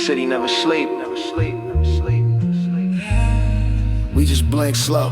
city never sleep. We just blink slow.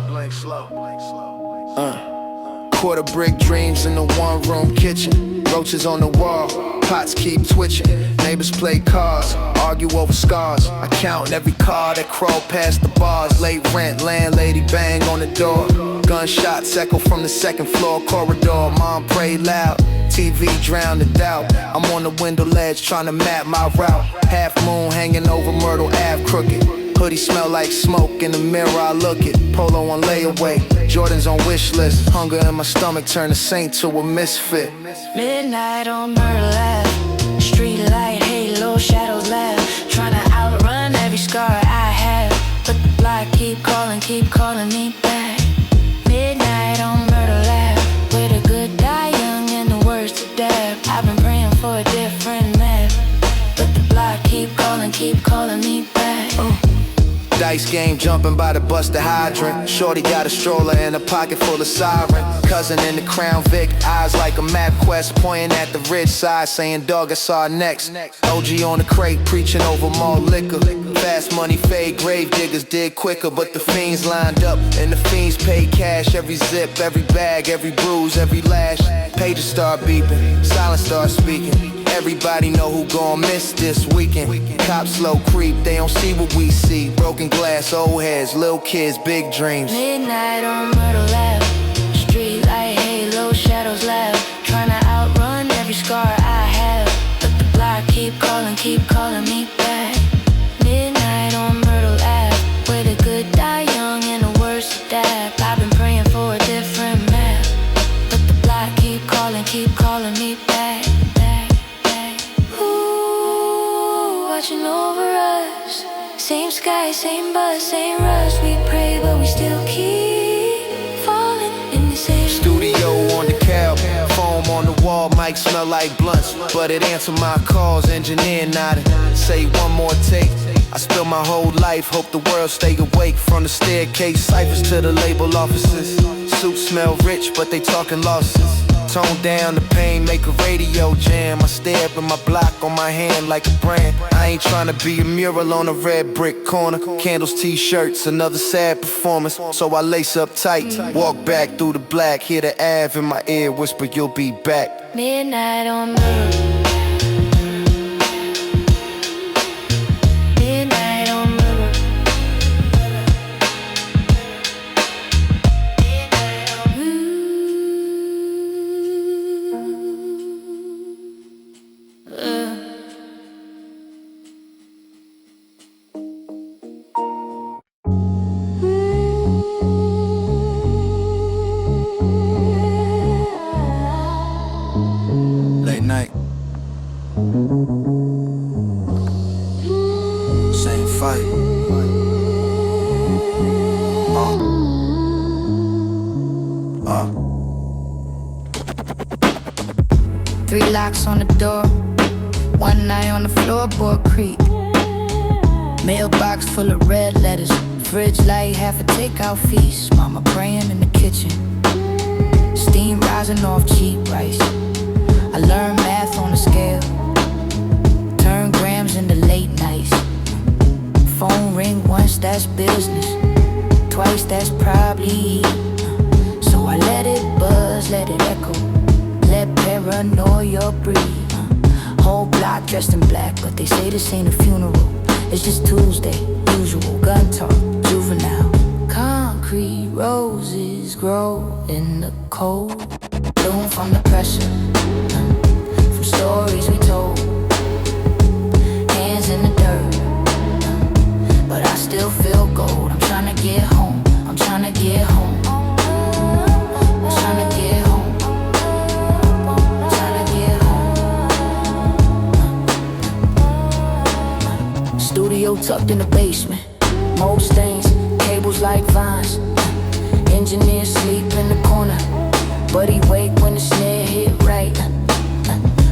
Quarter brick dreams in the one room kitchen. Roaches on the wall, pots keep twitching. Neighbors play cards, argue over scars. I count every car that crawl past the bars. Late rent, landlady bang on the door. Gunshots echo from the second floor corridor. Mom prayed loud, TV drowned the doubt. I'm on the window ledge trying to map my route. Half moon hanging over Myrtle Ave crooked. Hoodie smell like smoke, in the mirror I look it. Polo on layaway, Jordans on wish list. Hunger in my stomach turned a saint to a misfit. Midnight on Myrtle Ave, street light, halo, shadows laugh. Tryna outrun every scar I have, but the block keep calling me back. Midnight on Myrtle Ave, where the good die young and the worst to death. I've been praying for a different map, but the block keep calling me back. Dice game jumping by the busted hydrant. Shorty got a stroller and a pocket full of siren. Cousin in the Crown Vic, eyes like a map quest, pointing at the ridge side, saying dog, I saw next. OG on the crate, preaching over malt liquor. Fast money fade, grave diggers dig quicker, but the fiends lined up and the fiends paid cash. Every zip, every bag, every bruise, every lash. Pages start beeping, silence start speaking. Everybody know who gon' miss this weekend. Cops slow creep, they don't see what we see. Broken glass, old heads, little kids, big dreams. Midnight on Myrtle Ave, street light, halo, shadows laugh. Tryna outrun every scar I have, but the block keep calling me back. Midnight on Myrtle Ave, where the good die young and the worst adapt. I've been praying for a different map, but the block keep calling me back. Watching over us, same sky, same bus, same rush. We pray but we still keep falling in the same. Studio on the cab, foam on the wall, mic smell like blunts, but it answer my calls, engineer nodding. Say one more take, I spill my whole life, hope the world stay awake. From the staircase, ciphers to the label offices. Suits smell rich, but they talking losses. Tone down the pain, make a radio jam. I stare up in my block on my hand like a brand. I ain't tryna be a mural on a red brick corner. Candles, t-shirts, another sad performance. So I lace up tight, walk back through the black. Hear the Ave in my ear whisper, you'll be back. Midnight on Myrtle. Same fight. 3 locks on the door, one eye on the floorboard creak. Mailbox full of red letters, fridge light, half a takeout feast. Mama praying in the kitchen, steam rising off cheap rice. I learned math on the scale, turn grams into late nights. Phone ring once, that's business. Twice, that's probably. So I let it buzz, let it echo. Let paranoia breathe. Whole block dressed in black, but they say this ain't a funeral. It's just Tuesday, usual gun talk, juvenile. Concrete roses grow in the cold. Bloom from the pressure, from stories we told. Hands in the dirt, but I still feel gold. I'm tryna get home, I'm tryna get home. I'm tryna get home, I'm tryna get home. Studio tucked in the basement, mold stains, cables like vines. Engineer sleep in the corner, but he wake when the snare hit right.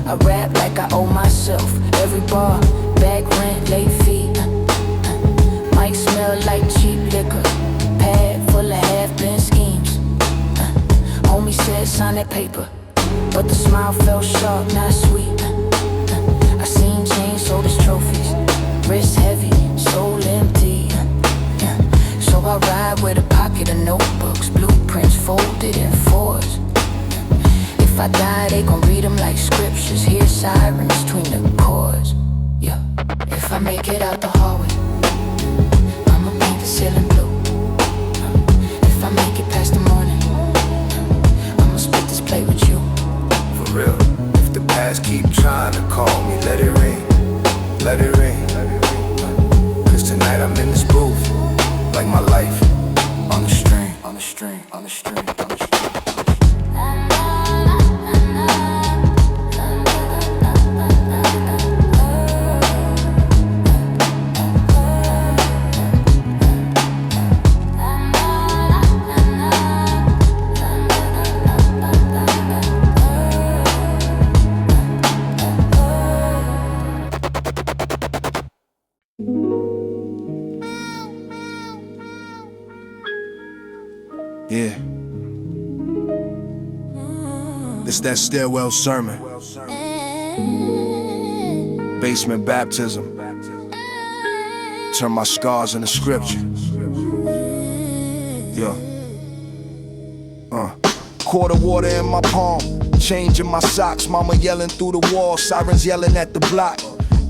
I rap like I owe myself every bar, back rent, late fee. Mic smell like cheap liquor, pad full of half-bent schemes. Homie said sign that paper, but the smile fell sharp, not sweet. I seen chains sold as trophies, wrist heavy, soul empty. So I ride with a pocket of notebooks, blueprints folded in fours. If I die, they gon' read them like scriptures, hear sirens between the chords. Yeah, if I make it out the hallway, I'ma paint the ceiling blue. If I make it past the morning, I'ma split this plate with you. For real, if the past keep trying to call me, let it ring, let it ring. Cause tonight I'm in this booth, like my life on the string, on the string, on the string, on the string. Yeah. It's that stairwell sermon. Basement baptism. Turn my scars into scripture. Yeah. Quarter water in my palm, change in my socks. Mama yelling through the wall, sirens yelling at the block.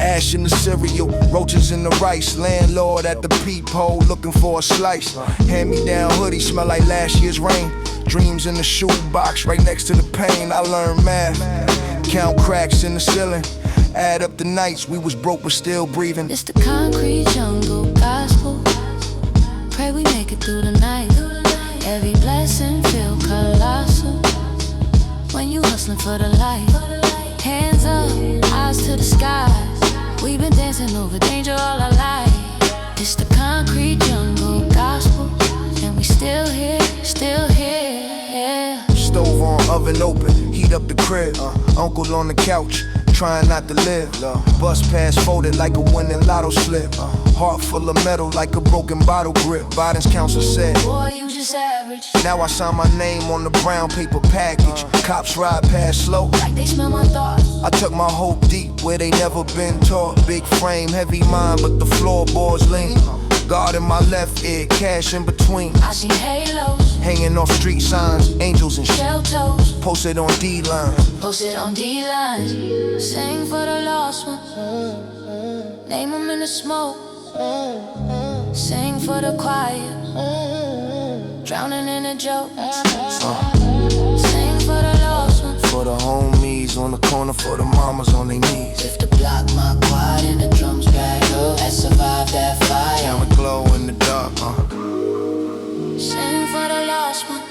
Ash in the cereal, roaches in the rice. Landlord at the peephole looking for a slice. Hand-me-down hoodie smell like last year's rain. Dreams in the shoebox right next to the pain. I learned math, count cracks in the ceiling. Add up the nights we was broke but still breathing. It's the concrete jungle gospel. Pray we make it through the night. Every blessing feel colossal when you hustling for the light. Hands up, eyes to the skies. We've been dancing over danger all our life. It's the concrete jungle gospel, and we still here, still here. Stove on, oven open, heat up the crib. Uncle on the couch, trying not to live. Bus pass folded like a winning lotto slip. Heart full of metal like a broken bottle grip. Biden's counsel said, boy, you just average. Now I sign my name on the brown paper package. Cops ride past slow, like they smell my thoughts. I took my hope deep where they never been taught. Big frame, heavy mind, but the floorboards lean. God in my left ear, cash in between. I see halos, hanging off street signs, angels and shell toes. Posted on D-lines. Posted on D-lines. Sing for the lost ones, name them in the smoke. Sing for the quiet, drowning in the joke. Sing for the lost ones, for the homies on the corner, for the mamas on their knees. If the block my quad and the drums back up, I survived that fire. Now it glow in the dark. Sing for the lost one,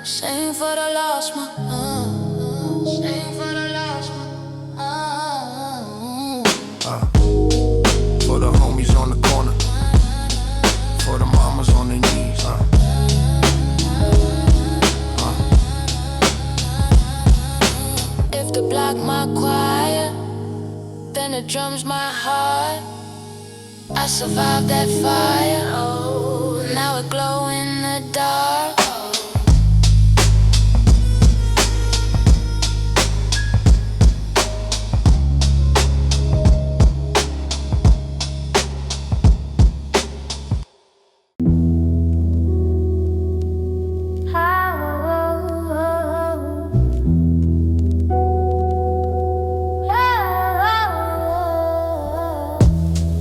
sing for the lost one, sing for the lost one, for the homies on the corner, for the mamas on their knees. If the block my choir, then the drums my heart. I survived that fire, now it glow in the dark.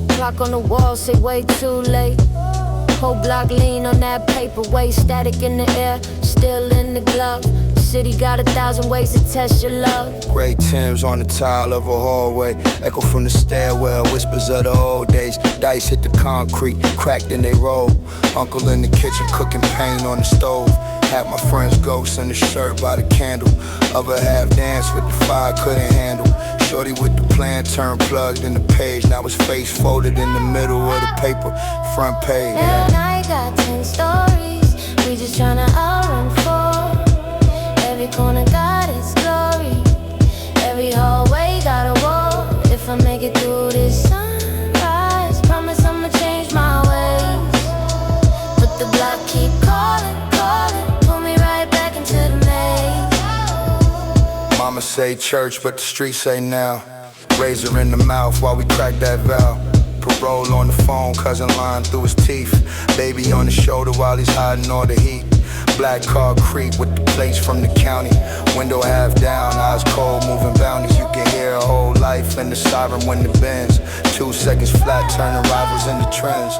Clock on the wall say way too late. Whole block lean on that paper, weight static in the air, still in the glove. City got 1,000 ways to test your love. Gray Timbs on the tile of a hallway, echo from the stairwell, whispers of the old days. Dice hit the concrete, cracked and they roll. Uncle in the kitchen cooking paint on the stove. Half my friend's ghost in the shirt by the candle. Other half danced with the fire, couldn't handle. Shorty with the plan turned plugged in the page. Now his face folded in the middle of the paper, front page. And I got 10 stories, we just tryna outrun 4. Every corner got its glory, every hallway got a wall. If I make it through this sunrise, promise I'ma change my ways. But the block keep calling, calling, pull me right back into the maze. Mama say church, but the streets say now. Razor in the mouth while we crack that valve. Parole on the phone, cousin lying through his teeth. Baby on the shoulder while he's hiding all the heat. Black car creep with the plates from the county. Window half down, eyes cold, moving bounties. You can hear a whole life in the siren when the bends. 2 seconds flat, turning rivals into trends.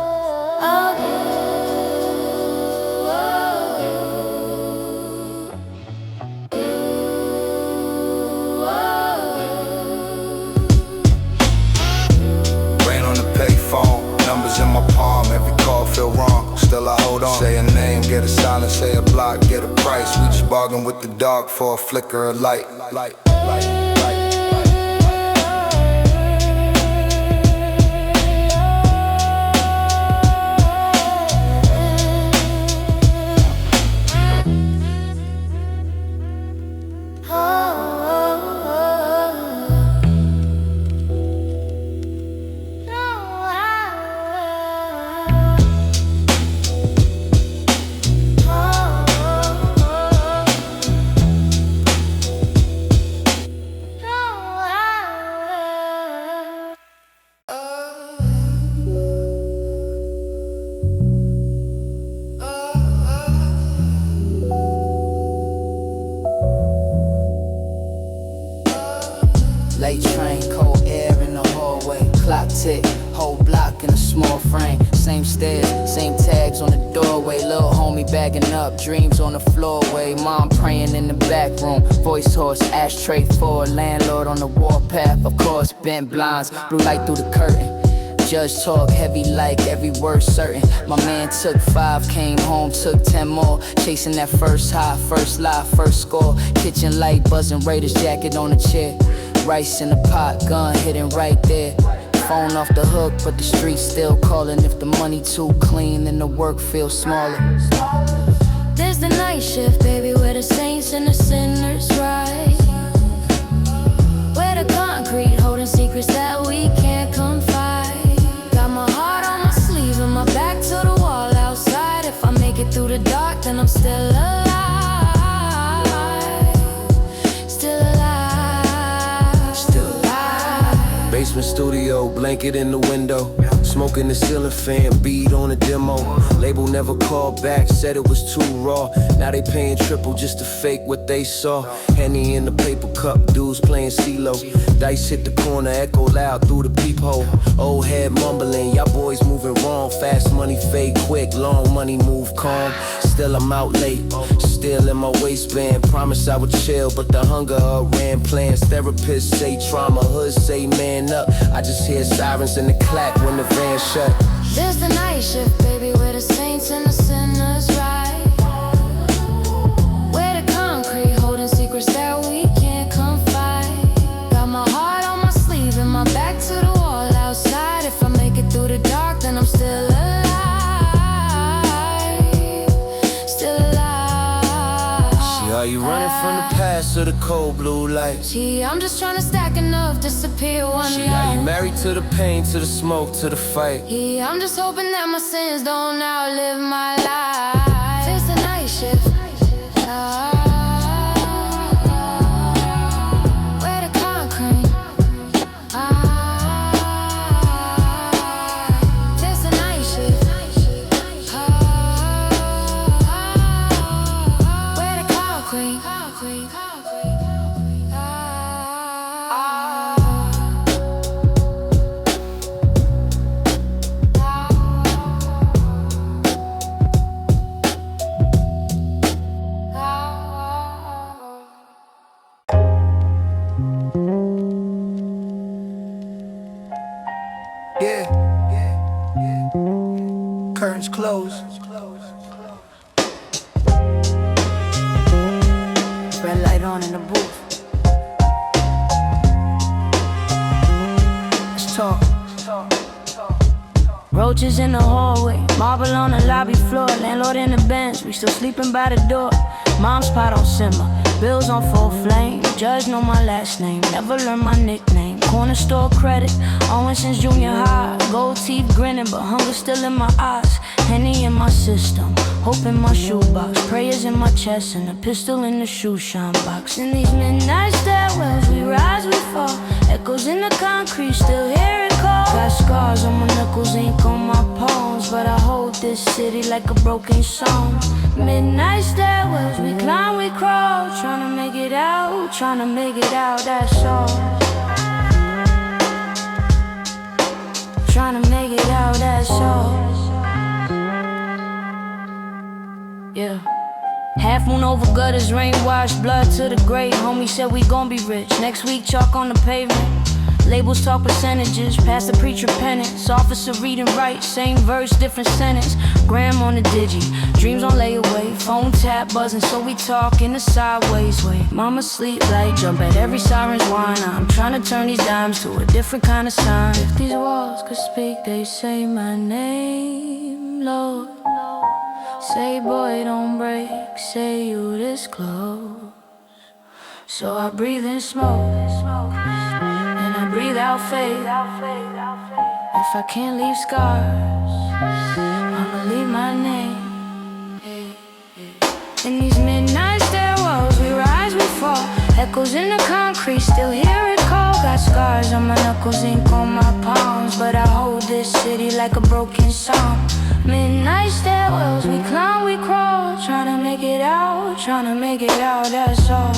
In my palm, every call feel wrong. Still I hold on. Say a name, get a silence, say a block, get a price. We just bargain with the dog for a flicker of light. Late train, cold air in the hallway. Clock tick, whole block in a small frame. Same stairs, same tags on the doorway. Little homie bagging up, dreams on the floorway. Mom praying in the back room. Voice hoarse, ashtray for landlord on the warpath. Of course, bent blinds, blue light through the curtain. Judge talk heavy like every word certain. My man took 5, came home, took 10 more. Chasing that first high, first lie, first score. Kitchen light buzzing, Raiders jacket on the chair. Rice in the pot, gun hidden right there. Phone off the hook, but the streets still calling. If the money too clean, then the work feels smaller. There's the night shift, baby, where the saints and the sinners rise. Where the concrete holding secrets that we can't confide. Got my heart on my sleeve and my back to the wall outside. If I make it through the dark, then I'm still alive. Basement studio, blanket in the window. Smoking the ceiling fan, beat on a demo. Label never called back, said it was too raw. Now they paying triple just to fake what they saw. Henny in the paper cup, dudes playing CeeLo. Dice hit the corner, echo loud through the peephole. Old head mumbling, y'all boys moving wrong. Fast money fade quick, long money move calm. Still I'm out late, still in my waistband. Promise I would chill, but the hunger ran plans. Therapists say trauma, hoods say man up. I just hear sirens in the clap when the van shut. There's the night shift, baby, where the saints and the sinners ride. Where the concrete holding secrets that we can't confide. Got my heart on my sleeve and my back to the wall outside. If I make it through the dark, then I'm still alive. Still alive. See how you running from the past or the cold blue lights. See, I'm just trying to stack enough, disappear one See night. how you married to the pain, to the smoke, to the fight. Yeah, I'm just hoping that my sins don't outlive my life. It's the night shift. Where the concrete. It's the night shift. Where the concrete. Yeah. Curtains closed. Red light on in the booth. Let's talk. Roaches in the hallway, marble on the lobby floor. Landlord in the bench, we still sleeping by the door. Mom's pot on simmer, bills on full flame. Judge know my last name, never learned my nickname. Corner store credit, owing since junior high. Gold teeth grinning, but hunger still in my eyes. Henny in my system, hope in my shoebox. Prayers in my chest and a pistol in the shoe shine box. In these midnight stairwells, we rise, we fall. Echoes in the concrete, still hear it call. Got scars on my knuckles, ink on my palms, but I hold this city like a broken song. Midnight stairwells, we climb, we crawl, tryna make it out, tryna make it out, that's all. Tryna make it out, that's all. Yeah. Half moon over gutters, rain washed, blood to the grave. Homie said we gon' be rich. Next week, chalk on the pavement. Labels talk percentages, past the preacher penance. Officer read and write, same verse, different sentence. Gram on the digi, dreams on layaway. Phone tap buzzing, so we talk in the sideways way. Mama sleep light, jump at every siren's whine. I'm tryna turn these dimes to a different kind of sign. If these walls could speak, they say my name, Lord. Say boy don't break, say you this close. So I breathe in smoke, and I breathe out faith. If I can't leave scars, I'ma leave my name. In these midnight stairwells, we rise, we fall. Echoes in the concrete, still hear it call. Got scars on my knuckles, ink on my palms, but I hold this city like a broken song. Midnight stairwells, we climb, we crawl, tryna make it out, tryna make it out, that's all.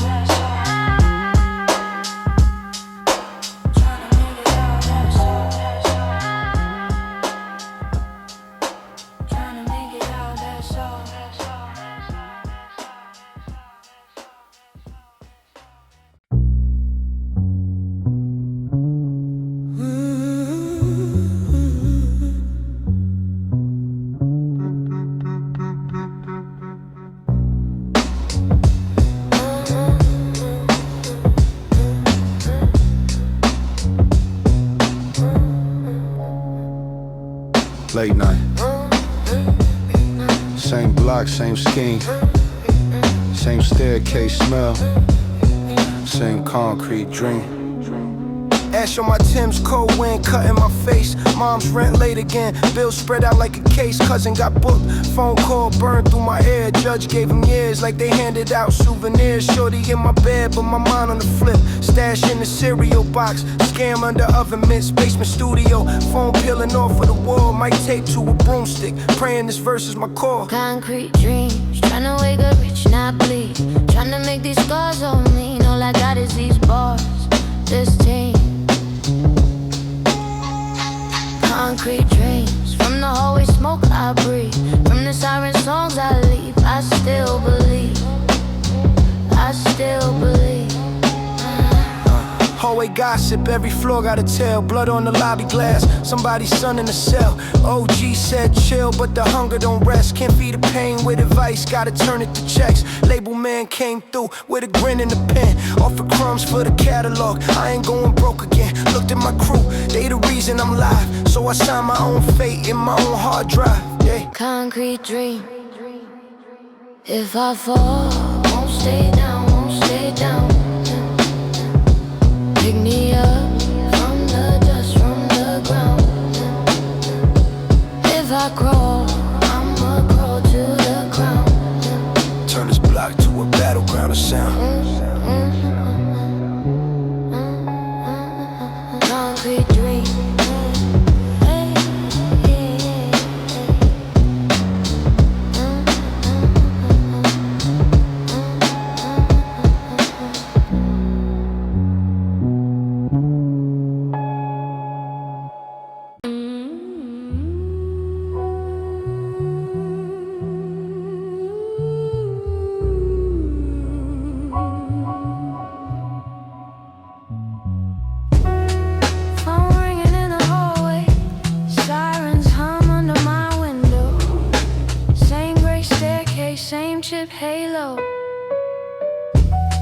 Tryna make it out, that's all. Tryna make it out, that's all. Late night. Same block, same scheme. Same staircase smell. Same concrete dream. Ash on my Tim's, cold wind cutting my face. Mom's rent late again, bills spread out like a case. Cousin got booked, phone call burned through my ear. Judge gave him years like they handed out souvenirs. Shorty in my bed, but my mind on the flip. Stash in the cereal box, scam under oven mitts. Basement studio, phone peeling off of the wall. Mic taped to a broomstick, praying this verse is my call. Concrete dreams, tryna wake up rich, not bleed. Tryna make these scars on me. All I got is these bars, this team. Concrete dreams, from the hallway smoke I breathe, from the siren songs I leave. I still believe, I still believe. Hallway gossip, every floor got a tale. Blood on the lobby glass, somebody's son in the cell. OG said chill, but the hunger don't rest. Can't feed the pain with advice, gotta turn it to checks. Label man came through with a grin in the pen. Offer crumbs for the catalog, I ain't going broke again. Looked at my crew, they the reason I'm live. So I signed my own fate in my own hard drive, yeah. Concrete dream, if I fall, won't stay down, won't stay down. Pick me up from the dust, from the ground. If I crawl, I'ma crawl to the ground. Turn this block to a battleground of sound. Concrete dream.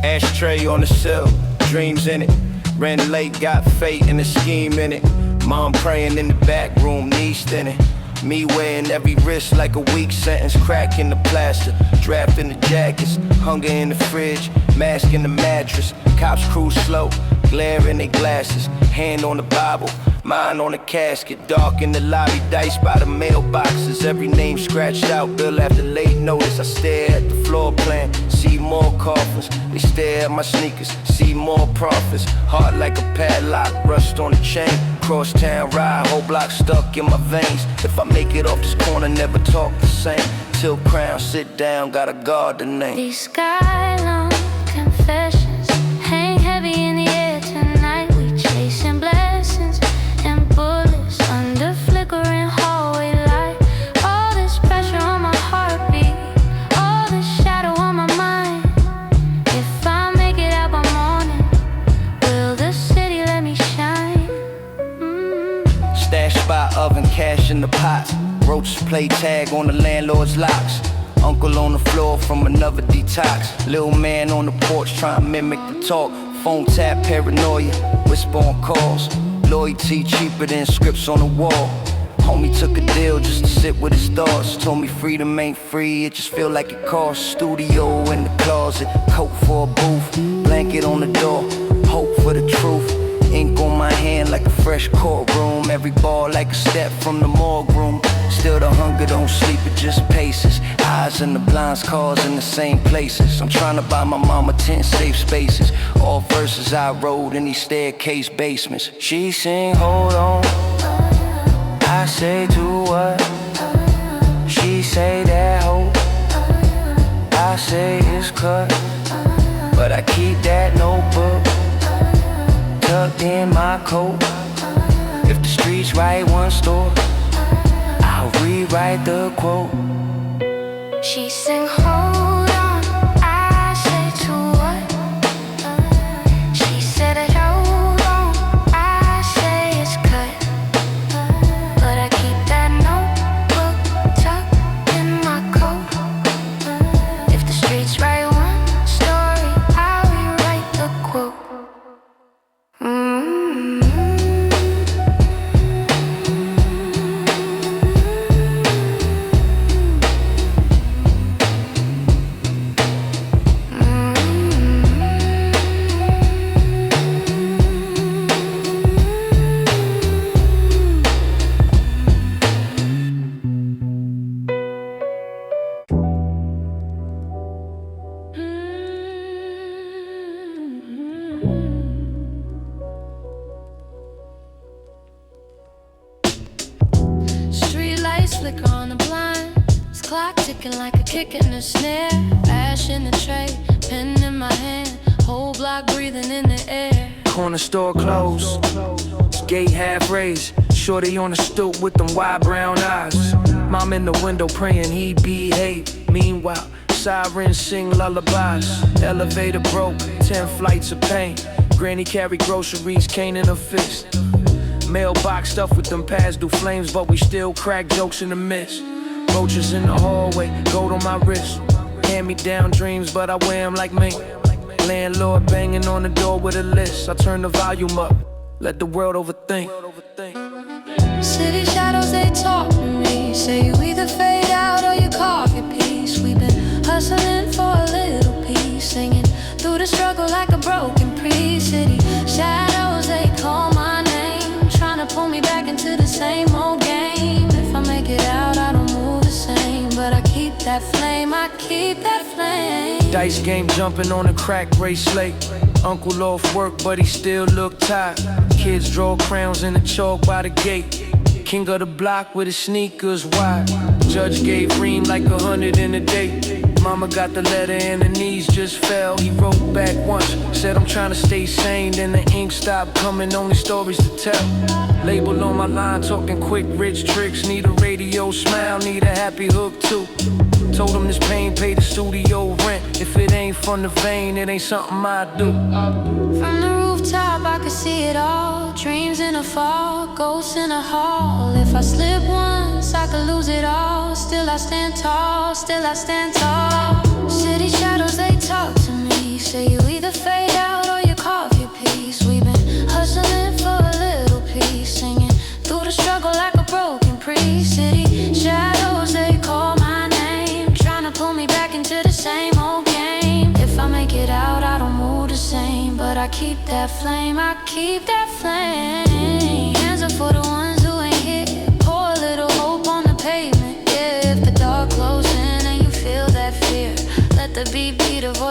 Ashtray on the sill, dreams in it. Ran late, got fate and a scheme in it. Mom praying in the back room, knees thinning. Me wearing every wrist like a weak sentence. Crack in the plaster, draft in the jackets. Hunger in the fridge, mask in the mattress. Cops cruise slow, glare in their glasses. Hand on the Bible, mind on the casket. Dark in the lobby, dice by the mailboxes. Every name scratched out, bill after late notice. I stare at the floor plan, see more coffins. They stare at my sneakers, see more profits. Heart like a padlock, rust on the chain. Cross town ride, whole block stuck in my veins. If I make it off this corner, never talk the same. Till crown, sit down, gotta guard the name. These skyline confessions hang heavy in the air tonight. We chasing blessings and bullets under flickering hallway light. All this pressure on my heartbeat, all this shadow on my mind. If I make it out by morning, will the city let me shine? Stash spot, oven, cash in the pot. Roaches play tag on the landlord's locks. Uncle on the floor from another detox. Little man on the porch trying to mimic the talk. Phone tap, paranoia, whisper on calls. Loyalty cheaper than scripts on the wall. Homie took a deal just to sit with his thoughts. Told me freedom ain't free, it just feel like it costs. Studio in the closet, coat for a booth. Blanket on the door, hope for the truth. Ink on my hand like a fresh courtroom. Every ball like a step from the morgue room. Still the hunger don't sleep, it just paces. Eyes in the blinds, cars in the same places. I'm trying to buy my mama 10 safe spaces. All verses I wrote in these staircase basements. She sing, hold on. I say, do what? She say that hope. I say it's cut. But I keep that notebook tucked in my coat. If the streets write one store, I'll rewrite the quote. She sang, hold on, I say to what? She said, hold on, I say it's cut. But I keep that notebook tucked in my coat. If the streets write one story, I'll rewrite the quote. Flicker on the blinds, clock ticking like a kick in the snare. Ash in the tray, pen in my hand, whole block breathing in the air. Corner store closed, gate half raised. Shorty on the stoop with them wide brown eyes. Mom in the window praying he behave. Meanwhile, sirens sing lullabies. Elevator broke, 10 flights of pain. Granny carry groceries, cane in her fist. Mailbox stuffed with them past due flames, but we still crack jokes in the mist. Roaches in the hallway, gold on my wrist. Hand-me-down dreams, but I wear them like me. Landlord banging on the door with a list. I turn the volume up, let the world overthink. City shadows, they talk to me. Say you either fade out or you carve your piece. We've been hustling for a little piece, singing through the struggle like a broken priest. City shadows, they call my name, trying to pull me back into the same old game. If I make it out, I don't move the same, but I keep that flame, I keep that flame. Dice game jumping on a crack race slate. Uncle off work, but he still look tired. Kids draw crowns in the chalk by the gate. King of the block with his sneakers wide. Judge gave Reem like 100 in a day. Mama got the letter and her knees just fell. He wrote back once, said I'm trying to stay sane. Then the ink stopped coming, only stories to tell. Label on my line, talking quick, rich tricks. Need a radio smile, need a happy hook too. Told him this pain pay the studio rent. If it ain't from the vein, it ain't something I do. From the rooftop, I could see it all. Dreams in a fog, ghosts in a hall. If I slip once, I could lose it all. Still I stand tall, still I stand tall. City shadows, they talk to me. Say you either fade out or you carve your piece. We've been hustling for a little piece, singing through the struggle like a broken priest. City shadows, they call my name, trying to pull me back into the same old game. If I make it out, I don't move the same, but I keep that flame, I keep that flame. Hands up for the ones who ain't here. Pour a little hope on the pavement. Yeah, if the dark closes in and you feel that fear, let the beat be the voice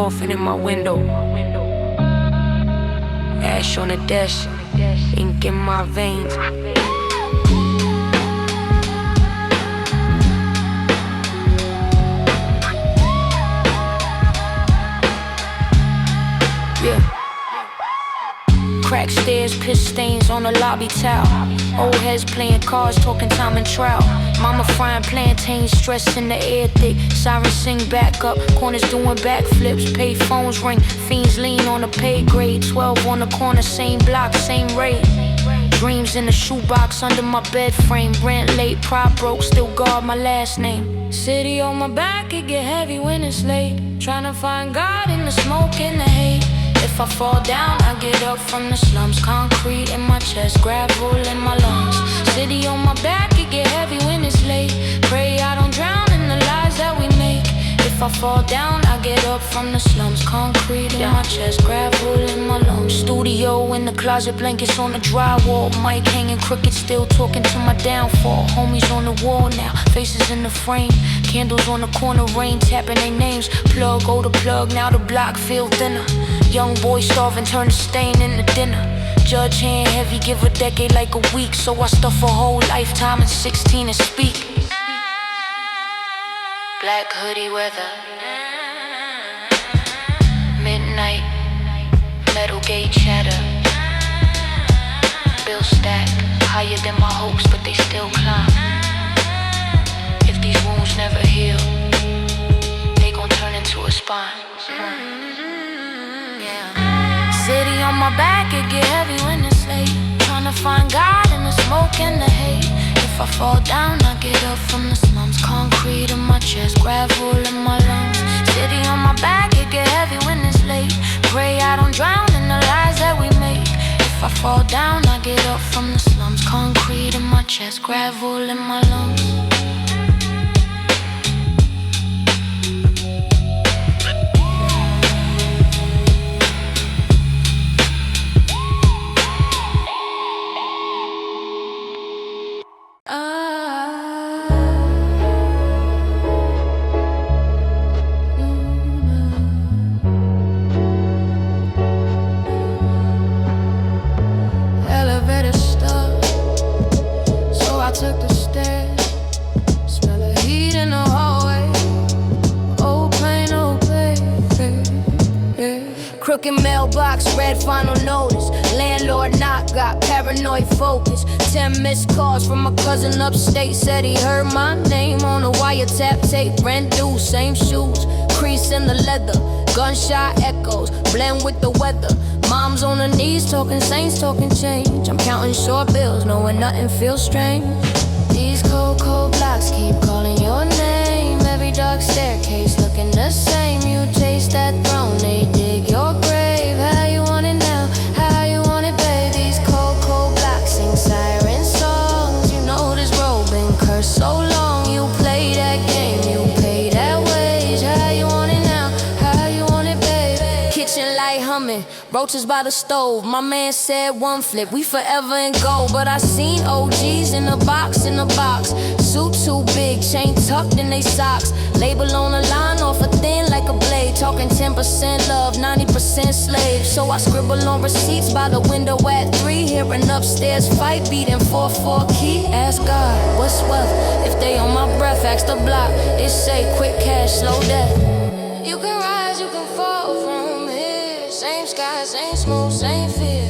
coffin in my window. Ash on the desk, ink in my veins. Yeah. Cracked stairs, piss stains on the lobby towel. Old heads playing cards, talking time and trial. Mama frying plantains, stress in the air thick. Sirens sing back up, corners doing backflips. Pay phones ring, fiends lean on the pay grade. 12 on the corner, same block, same rate. Dreams in the shoebox under my bed frame. Rent late, prop broke, still guard my last name. City on my back, it get heavy when it's late. Tryna find God in the smoke and the hate. If I fall down, I get up from the slums. Concrete in my chest, gravel in my lungs. City on my back, it get heavy when it's late. Pray I don't drown in the lies that we make. If I fall down, I get up from the slums. Concrete in my chest, gravel in my lungs. Studio in the closet, blankets on the drywall. Mic hanging crooked, still talking to my downfall. Homies on the wall now, faces in the frame. Candles on the corner, rain tapping their names. Plug, oh the plug, now the block feel thinner. Young boy starving, turn the stain into dinner. Judge hand heavy, give a decade like a week. So I stuff a whole lifetime in 16 and speak. Black hoodie weather, midnight, metal gate chatter. Bill stack, higher than my hopes, but they still climb. If these wounds never heal, they gon' turn into a spine. City on my back, it get heavy when it's late. Tryna find God in the smoke and the hate. If I fall down, I get up from the slums. Concrete in my chest, gravel in my lungs. City on my back, it get heavy when it's late. Pray I don't drown in the lies that we make. If I fall down, I get up from the slums. Concrete in my chest, gravel in my lungs. Crooked mailbox, red final notice. Landlord knock, got paranoid focus. 10 missed calls from my cousin upstate. Said he heard my name on a wiretap tape. Brand new, same shoes, crease in the leather. Gunshot echoes, blend with the weather. Mom's on her knees, talking saints, talking change. I'm counting short bills, knowing nothing feels strange. These cold, cold blocks keep calling your name. Every dark staircase looking the same. You chase that throne, they dig your grave. How you want it now? How you want it, babe? These cold, cold blocks sing siren songs. You know this road been cursed so long. You play that game, you pay that wage. How you want it now? How you want it, babe? Kitchen light humming, roaches by the stove. My man said one flip, we forever in gold. But I seen OGs in a box, in a box. Suit too big, chain tucked in they socks. Label on the line, off a thin like a blade. Talking 10% love, 90% slave. So I scribble on receipts by the window at 3. Hearing upstairs fight, beating 4-4 key. Ask God, what's wealth? If they on my breath, ask the block. It say quick cash, slow death. You can rise, you can fall from here. Same sky, same smoke, same fear.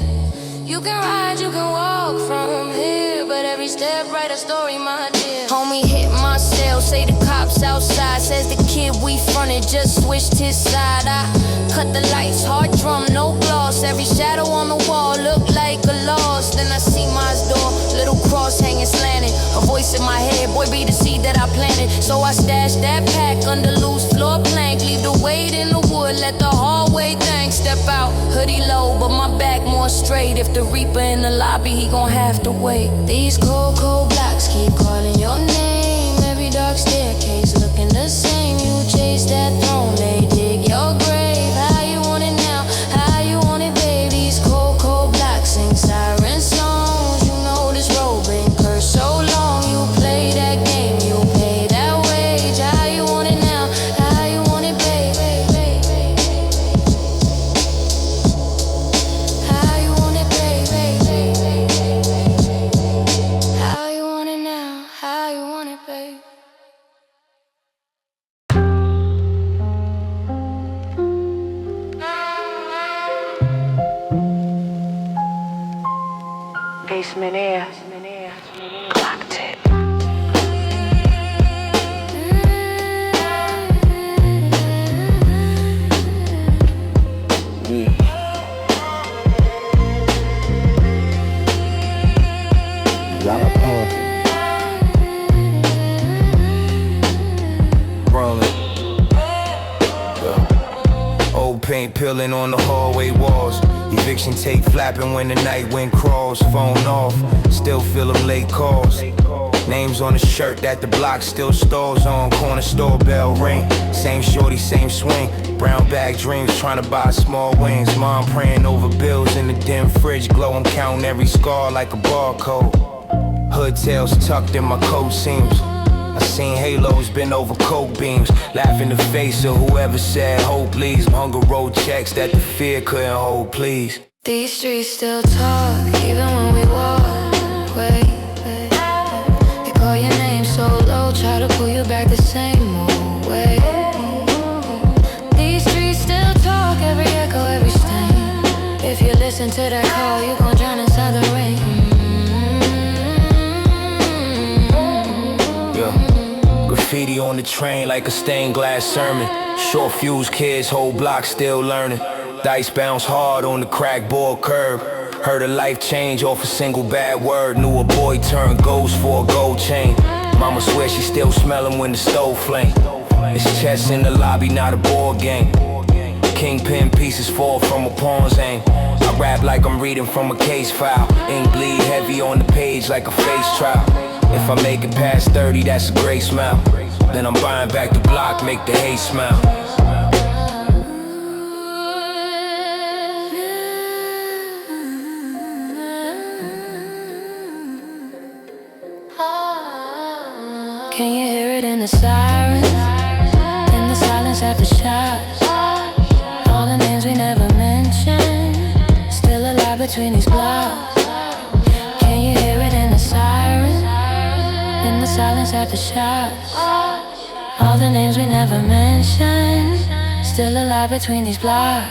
You can ride, you can walk from here, but every step write a story, my dear. Homie hit my cell, say the cops outside. Says the kid we fronted just switched his side. I cut the lights, hard drum, no gloss. Every shadow on the wall look like a loss. Then I see my door, little cross hanging slanted. A voice in my head, boy be the seed that I planted. So I stashed that pack under loose floor plank. Leave the weight in the wood, let the hallway thing step out. Hoodie low, but my back more straight. If the reaper in the lobby, he gon' have to wait. These cold, cold blocks keep calling your name. Every dark staircase looking the same. You chase that throne, they dig your grave. How you want it now? How you want it, babe? These cold, cold blocks sing siren songs. You know this road been cursed so long. You play that game, you pay that wage. How you want it now? How you want it, babe? basement air. Clock tick. Old paint peeling on the hallway walls. Eviction tape flapping when the night wind crawls. Phone off, still feel them late calls. Names on the shirt that the block still stalls on. Corner store bell ring. Same shorty, same swing. Brown bag dreams trying to buy small wings. Mom praying over bills in the dim fridge glow. I'm counting every scar like a barcode. Hood tails tucked in my coat seams. I seen halos bend over coke beams. Laugh in the face of whoever said hope please. Hunger road checks that the fear couldn't hold please. These streets still talk, even when we walk. Wait, they call your name so low, try to pull you back the same old way. These streets still talk, every echo, every stain. If you listen to that call, you gon' drown inside the rain. Graffiti on the train like a stained glass sermon. Short fuse kids, whole block still learning. Dice bounce hard on the crackboard curb. Heard a life change off a single bad word. Knew a boy turned ghost for a gold chain. Mama swear she still smell him when the stove flame. It's chess in the lobby, not a board game. Kingpin pieces fall from a pawn's aim. I rap like I'm reading from a case file. Ink bleed heavy on the page like a face trial. If I make it past 30, that's a great smile. Then I'm buying back the block, make the hate smile. Can you hear it in the sirens? In the silence after shots. All the names we never mentioned, still alive between these blocks. Can you hear it in the sirens? In the silence after shots. All the names we never mentioned, still alive between these blocks.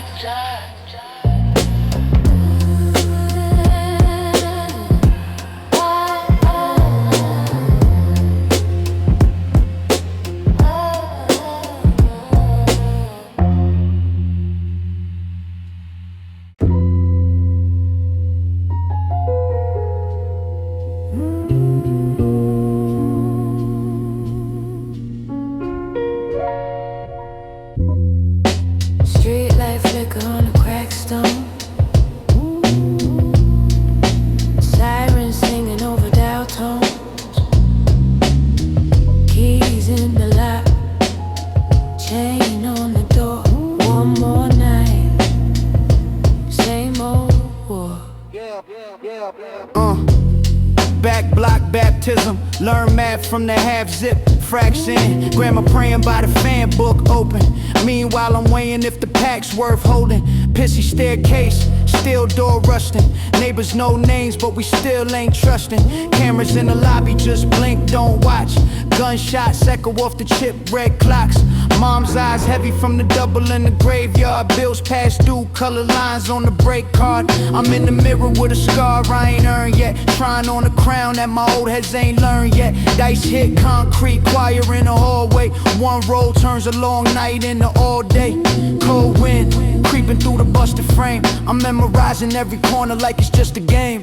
Learn math from the half-zip fraction. Grandma praying by the fan book open. Meanwhile I'm weighing if the pack's worth holding. Pissy staircase, steel door rusting. Neighbors know names but we still ain't trusting. Cameras in the lobby just blink, don't watch. Gunshots echo off the chip red clocks. Mom's eyes heavy from the double in the graveyard. Bills past due, color lines on the break card. I'm in the mirror with a scar I ain't earned yet. Trying on a crown that my old heads ain't learned yet. Dice hit concrete, choir in the hallway. One roll turns a long night into all day. Cold wind, creeping through the busted frame. I'm memorizing every corner like it's just a game.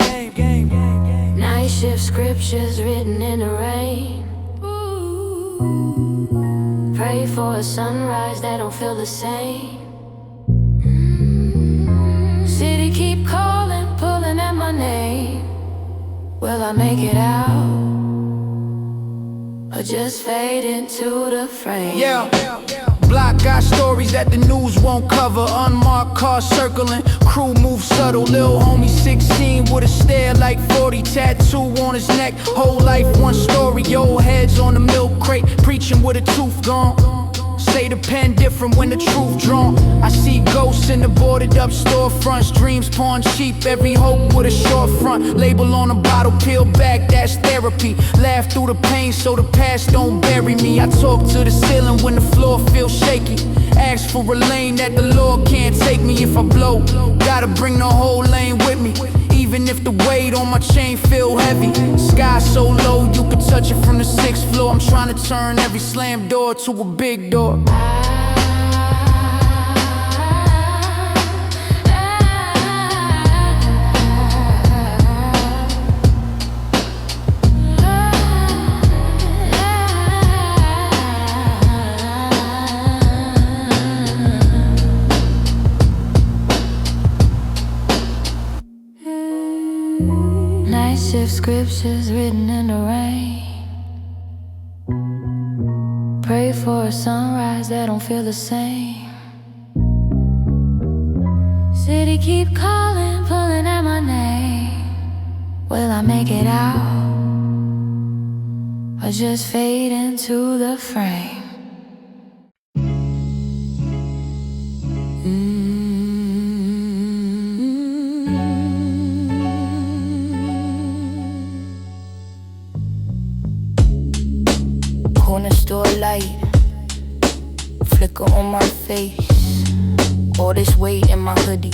Night shift scriptures written in the rain. Pray for a sunrise that don't feel the same. City keep calling, pulling at my name. Will I make it out? Or just fade into the frame? Yeah. Block got stories that the news won't cover. Unmarked cars circling, crew move subtle. Lil homie 16 with a stare like 40. Tattoo on his neck, whole life one story. Old heads on the milk crate, preaching with a tooth gone. Say the pen different when the truth drawn. I see ghosts in the boarded up storefronts. Dreams pawn cheap, every hope with a short front. Label on a bottle, peel back, that's therapy. Laugh through the pain so the past don't bury me. I talk to the ceiling when the floor feels shaky. Ask for a lane that the Lord can't take me if I blow. Gotta bring the whole lane with me. even if the weight on my chain feel heavy. Sky so low, you can touch it from the 6th floor. I'm trying to turn every slam door to a big door. Night shift scriptures written in the rain. Pray for a sunrise that don't feel the same. City keep calling, pulling at my name. Will I make it out? Or just fade into the frame? Corner store light, flicker on my face. All this weight in my hoodie,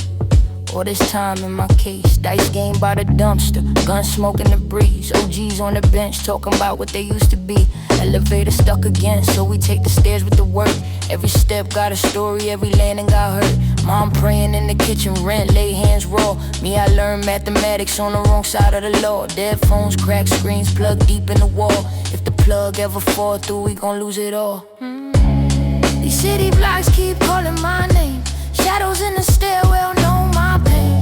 all this time in my case. Dice game by the dumpster, gun smoke in the breeze. OGs on the bench talking about what they used to be. Elevator stuck again, so we take the stairs with the work. Every step got a story, every landing got hurt. Mom praying in the kitchen, rent, lay hands raw. Me, I learned mathematics on the wrong side of the law. Dead phones, cracked screens, plugged deep in the wall. If the plug ever fall through, we gon' lose it all. These city blocks keep calling my name. Shadows in the stairwell know my pain.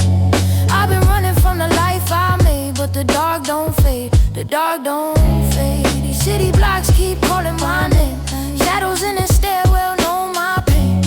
I've been running from the life I made, but the dark don't fade, the dark don't fade. These city blocks keep calling my name. Shadows in the stairwell know my pain.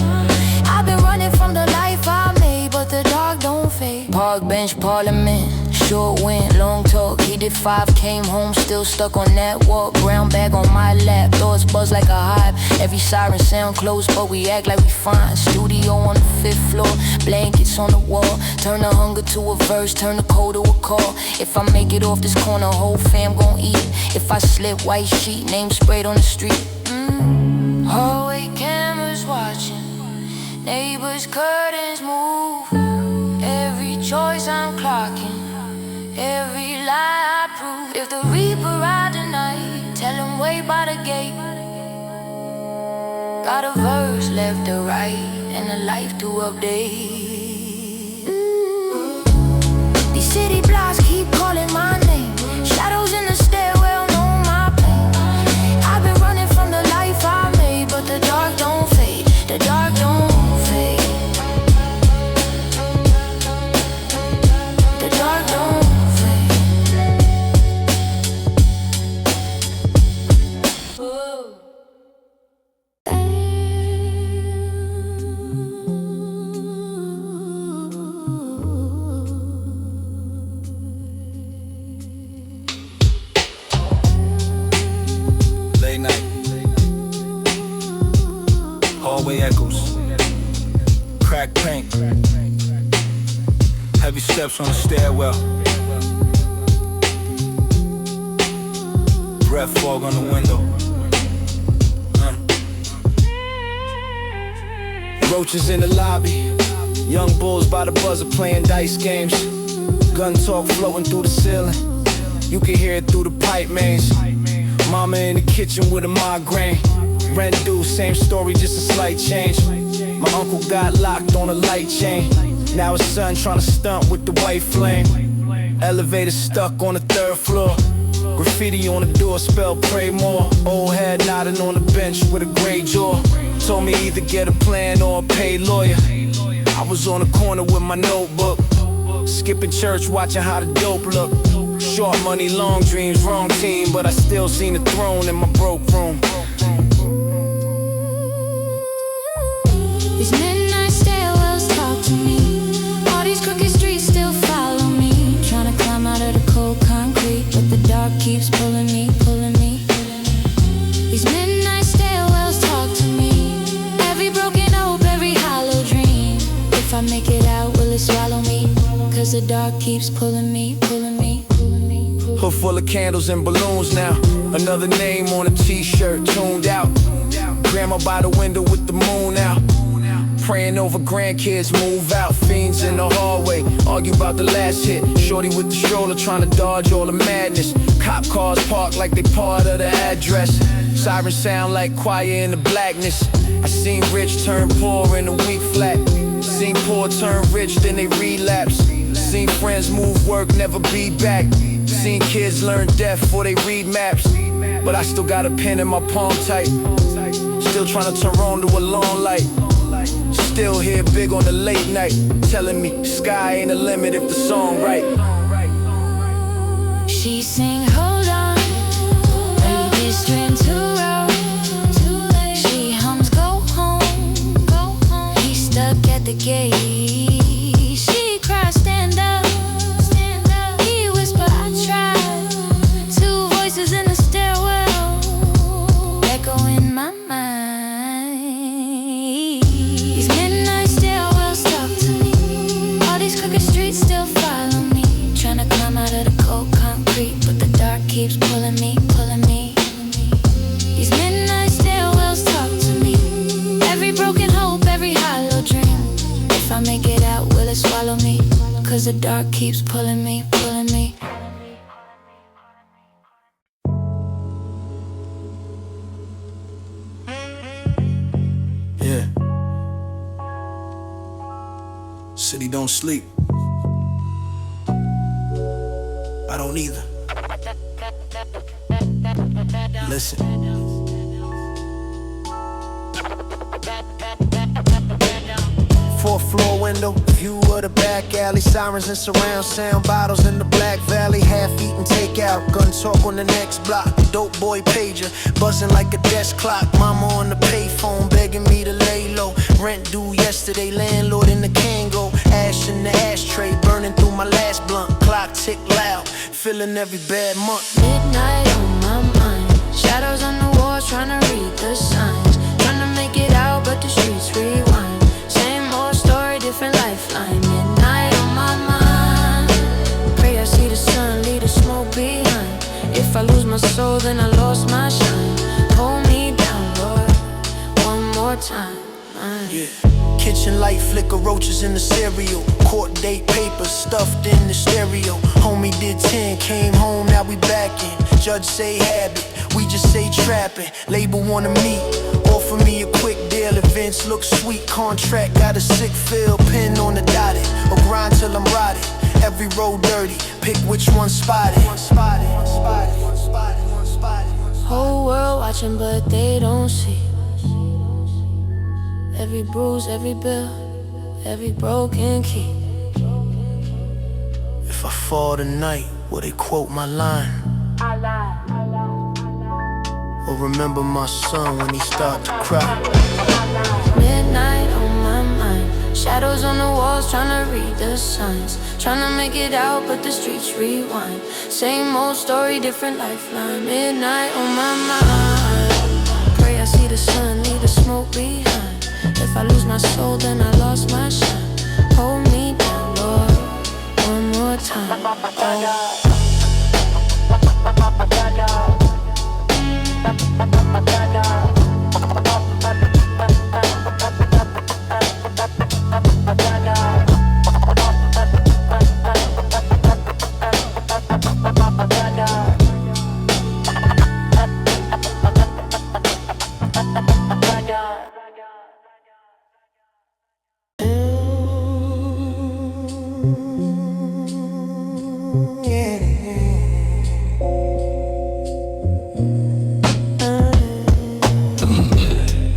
I've been running from the life I made, but the dark don't fade. Park bench, parliament, short wind, long talk. He did 5, came home, still stuck on that walk. Brown bag on my lap, thoughts buzz like a hive. Every siren sound close, but we act like we fine. Studio on the 5th floor, blankets on the wall. Turn the hunger to a verse, turn the cold to a call. If I make it off this corner, whole fam gon' eat. If I slip, white sheet, name sprayed on the street. Hallway cameras watching, neighbors' curtains move. Every choice I'm clocking, every lie I prove. If the reaper ride tonight, tell him wait by the gate. Got a verse left to write and a life to update. These city blocks keep calling my name. Shadows in the stairwell know my pain. I've been running from the life I made, but the dark don't fade, the dark don't fade. The dark don't fade. Late night, hallway echoes, cracked paint, heavy steps on the stairwell, breath fog on the window. Roaches in the lobby, young bulls by the buzzer playing dice games. Gun talk floating through the ceiling, you can hear it through the pipe mains. Mama in the kitchen with a migraine. Rent due, same story, just a slight change. My uncle got locked on a light chain. Now his son trying to stunt with the white flame. Elevator stuck on the 3rd floor. Graffiti on the door spelled pray more. Old head nodding on the bench with a gray jaw. Told me either get a plan or a paid lawyer. I was on the corner with my notebook, skipping church watching how the dope look. Short money, long dreams, wrong team, but I still seen the throne in my broke room. These midnight stairwells talk to me. All these crooked streets still follow me. Trying to climb out of the cold concrete, but the dark keeps pulling me, pulling me. These midnight stairwells talk to me. Every broken hope, every hollow dream. If I make it out, will it swallow me? Cause the dark keeps pulling me, pulling me. Hood full of candles and balloons now. Another name on a t-shirt, tuned out. Grandma by the window with the moon out. Praying over grandkids move out. Fiends in the hallway, argue about the last hit. Shorty with the stroller trying to dodge all the madness. Cop cars parked like they part of the address. Sirens sound like choir in the blackness. I seen rich turn poor in a week flat. Seen poor turn rich, then they relapse. Seen friends move work, never be back. Seen kids learn deaf before they read maps. But I still got a pen in my palm tight. Still trying to turn on to a long light. Still here big on the late night, telling me sky ain't a limit if the song right. She sing, hold on, baby, this train too rough. She hums, go home. He stuck at the gate. She cries, stand up. He whisper, I tried. Two voices in the stairwell, echo in my mind. These midnight stairwells talk to me. All these crooked streets still follow me. Tryna climb out of the cold concrete, but the dark keeps pulling me, pulling me. These midnight stairwells talk to me. Every broken hope, every hollow dream. If I make it out, will it swallow me? Cause the dark keeps pulling me, pulling me. Yeah. City don't sleep. I don't either. Listen. Fourth floor window, view of the back alley. Sirens and surround sound, bottles in the Black Valley. Half-eaten takeout, gun talk on the next block. Dope boy pager, buzzing like a desk clock. Mama on the payphone, begging me to lay low. Rent due yesterday, landlord in the Kango. Ash in the ashtray, burning through my last blunt. Clock tick loud, feeling every bad month. Midnight on my mind. Shadows on the walls, trying to read the signs. Trying to make it out, but the streets rewind. Same old story, different lifeline. Midnight on my mind. Pray I see the sun, leave the smoke behind. If I lose my soul, then I lost my shine. Hold me down, Lord, one more time. Yeah. Kitchen light flicker, roaches in the cereal. Court date papers stuffed in the stereo. Homie did 10, came home, now we back in. Judge say habit, we just say trapping. Label wanna meet, offer me a quick deal. Events look sweet, contract got a sick feel. Pin on the dotted, or grind till I'm rotted. Every road dirty, pick which one spotted. Whole world watching, but they don't see. Every bruise, every bill, every broken key. If I fall tonight, will they quote my line? Or remember my son when he start to cry? Midnight on my mind. Shadows on the walls, trying to read the signs. Trying to make it out, but the streets rewind. Same old story, different lifeline. Midnight on my mind. Pray I see the sun, leave the smoke behind. If I lose my soul, then I lost my shine. Hold me down, Lord, one more time.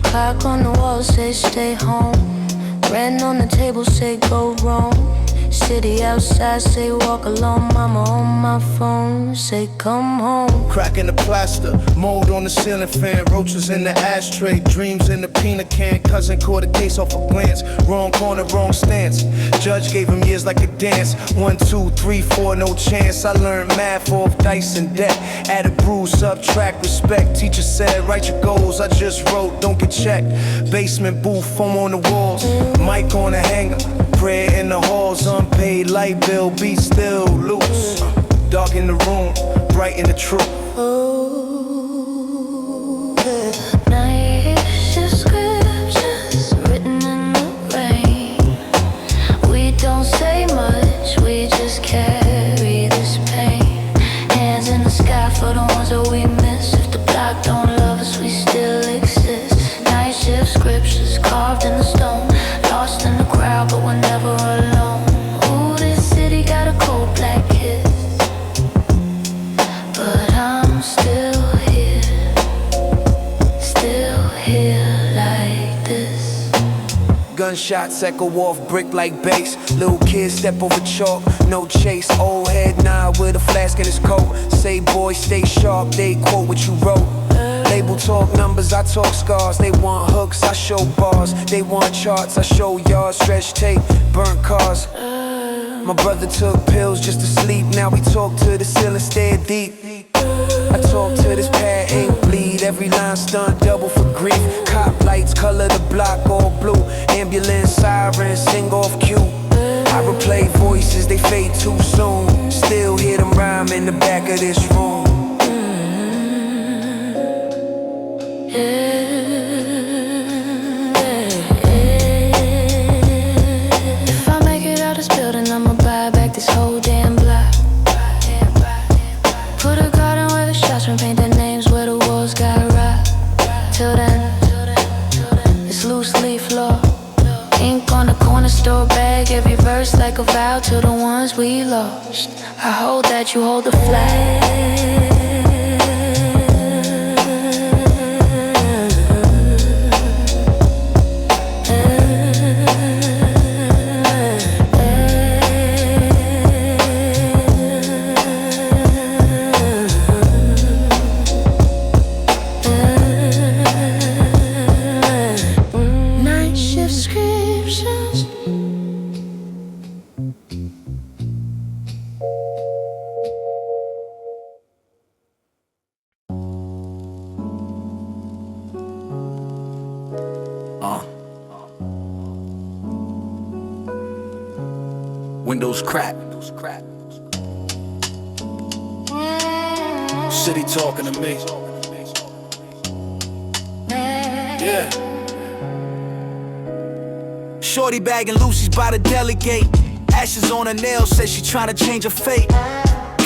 Clock on the wall say stay home. Rent on the table say go wrong. City outside say walk alone. Mama on my phone say come home. Crack in the plaster, mold on the ceiling fan. Roaches in the ashtray, dreams in the peanut can. Cousin caught a case off a glance. Wrong corner, wrong stance. Judge gave him years like a dance. 1, 2, 3, 4, no chance. I learned math off dice and debt. Add a bruise, subtract respect. Teacher said write your goals. I just wrote, don't get checked. Basement booth, foam on the walls. Mic on the hanger. Prayer in the halls, unpaid light bill, beat still loose. Dark in the room, bright in the truth. Oh, nice descriptions written in the rain. We don't say much, more alone. Ooh, this city got a cold black kiss, but I'm still here like this. Gunshots echo off brick like bass. Little kids step over chalk, no chase. Old head nod with a flask in his coat. Say boy stay sharp, they quote what you wrote. Label talk numbers, I talk scars. They want hooks, I show bars. They want charts, I show yards. Stretch tape, burnt cars. My brother took pills just to sleep. Now we talk to the ceiling, stare deep. I talk to this pad, ain't bleed. Every line stunt, double for grief. Cop lights, color the block all blue. Ambulance sirens, sing off cue. I replay voices, they fade too soon. Still hear them rhyme in the back of this room. If I make it out this building, I'ma buy back this whole damn block. Put a garden where the shots been paint their names where the walls got rocked. Till then, it's loose leaf law. Ink on the corner store bag, every verse like a vow to the ones we lost. I hold that, you hold the flag. Windows crack. City talking to me. Yeah. Shorty bagging Lucy's by the delegate. Ashes on her nails, says she tryna change her fate.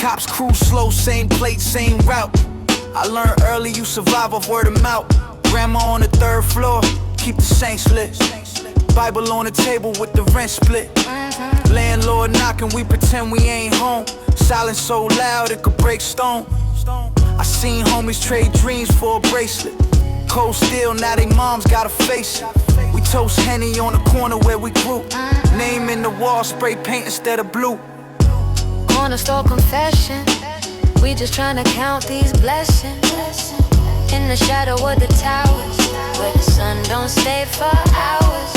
Cops cruise slow, same plate, same route. I learned early you survive off word of mouth. Grandma on the third floor, keep the saints lit. Bible on the table with the rent split. Landlord knocking, we pretend we ain't home. Silence so loud it could break stone. I seen homies trade dreams for a bracelet. Cold steel, now they moms gotta face it. We toast Henny on the corner where we grew. Name in the wall, spray paint instead of blue. Corner store confession, we just tryna count these blessings. In the shadow of the towers, where the sun don't stay for hours.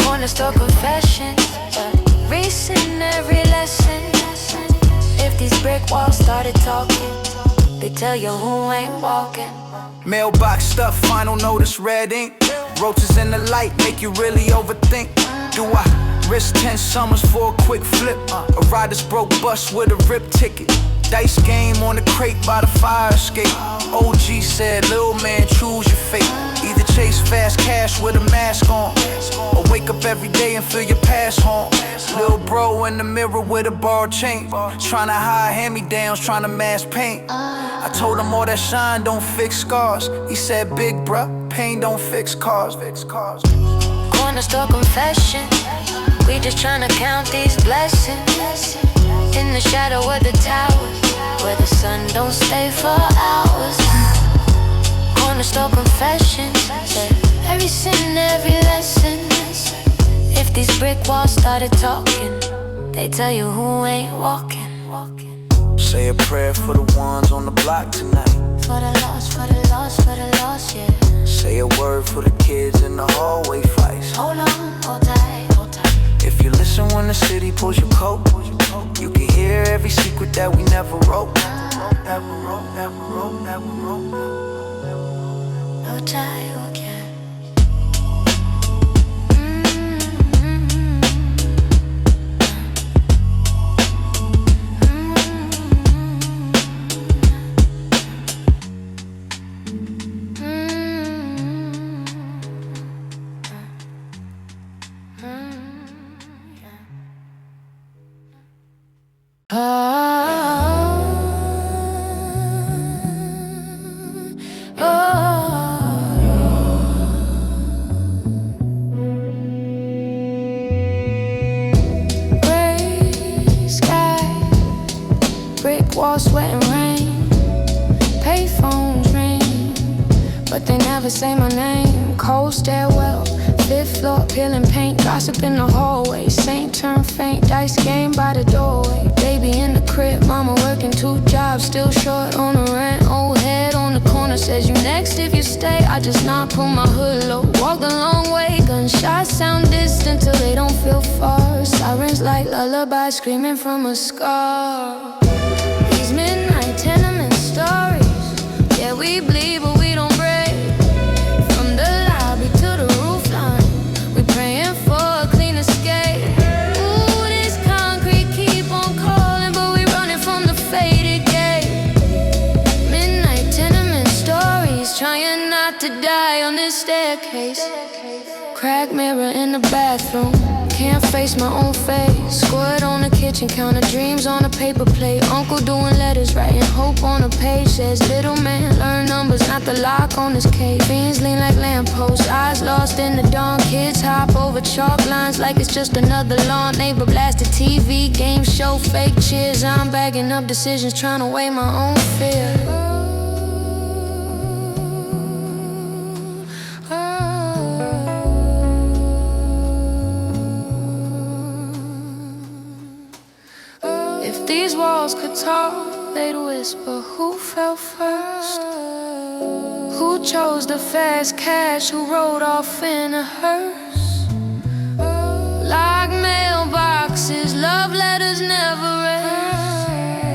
Corner store confession, recent every lesson. If these brick walls started talking, they tell you who ain't walking. Mailbox stuff, final notice, red ink. Roaches in the light make you really overthink. Do I risk 10 summers for a quick flip? A rider's broke bus with a rip ticket. Dice game on the crate by the fire escape. OG said, little man, choose your fate. Either chase fast cash with a mask on, or wake up every day and feel your past home. Lil' bro in the mirror with a borrowed chain, tryna hide hand-me-downs, tryna mask paint. I told him all that shine don't fix scars. He said, big bruh, pain don't fix cars. Corner store confession, we just tryna count these blessings. In the shadow of the towers, where the sun don't stay for hours. Corner store confessions, every sin, every lesson. If these brick walls started talking, they tell you who ain't walking. Say a prayer for the ones on the block tonight. For the lost, for the lost, for the lost, yeah. Say a word for the kids in the hallway fights. Hold on, hold tight, hold tight. If you listen when the city pulls your coat, you can hear every secret that we never wrote. Never wrote, never wrote, never wrote. Hold tight, okay. sweat and rain. Payphones ring, but they never say my name. Cold stairwell, 5th floor, peeling paint. Gossip in the hallway, saint turn faint. Dice game by the doorway. Baby in the crib, mama working 2 jobs. Still short on the rent. Old head on the corner says you next if you stay. I just not pull my hood low. Walk the long way, gunshots sound distant till they don't feel far. Sirens like lullabies screaming from a scar. These midnight tenement stories, yeah, we bleed but we don't break. From the lobby to the roofline, we praying for a clean escape. Ooh, this concrete keep on calling, but we running from the faded gate. Midnight tenement stories, trying not to die on this staircase. Cracked mirror in the bathroom, can't face my own face. Squirt on the kitchen counter, dreams on a paper plate. Uncle doing letters, writing hope on a page. Says little man, learn numbers, not the lock on his cage. Fiends lean like lampposts, eyes lost in the dawn. Kids hop over chalk lines like it's just another lawn. Neighbor blasted TV, game show, fake cheers. I'm bagging up decisions, trying to weigh my own fear. These walls could talk, they'd whisper, who fell first? Who chose the fast cash, who rode off in a hearse? Like mailboxes, love letters never read.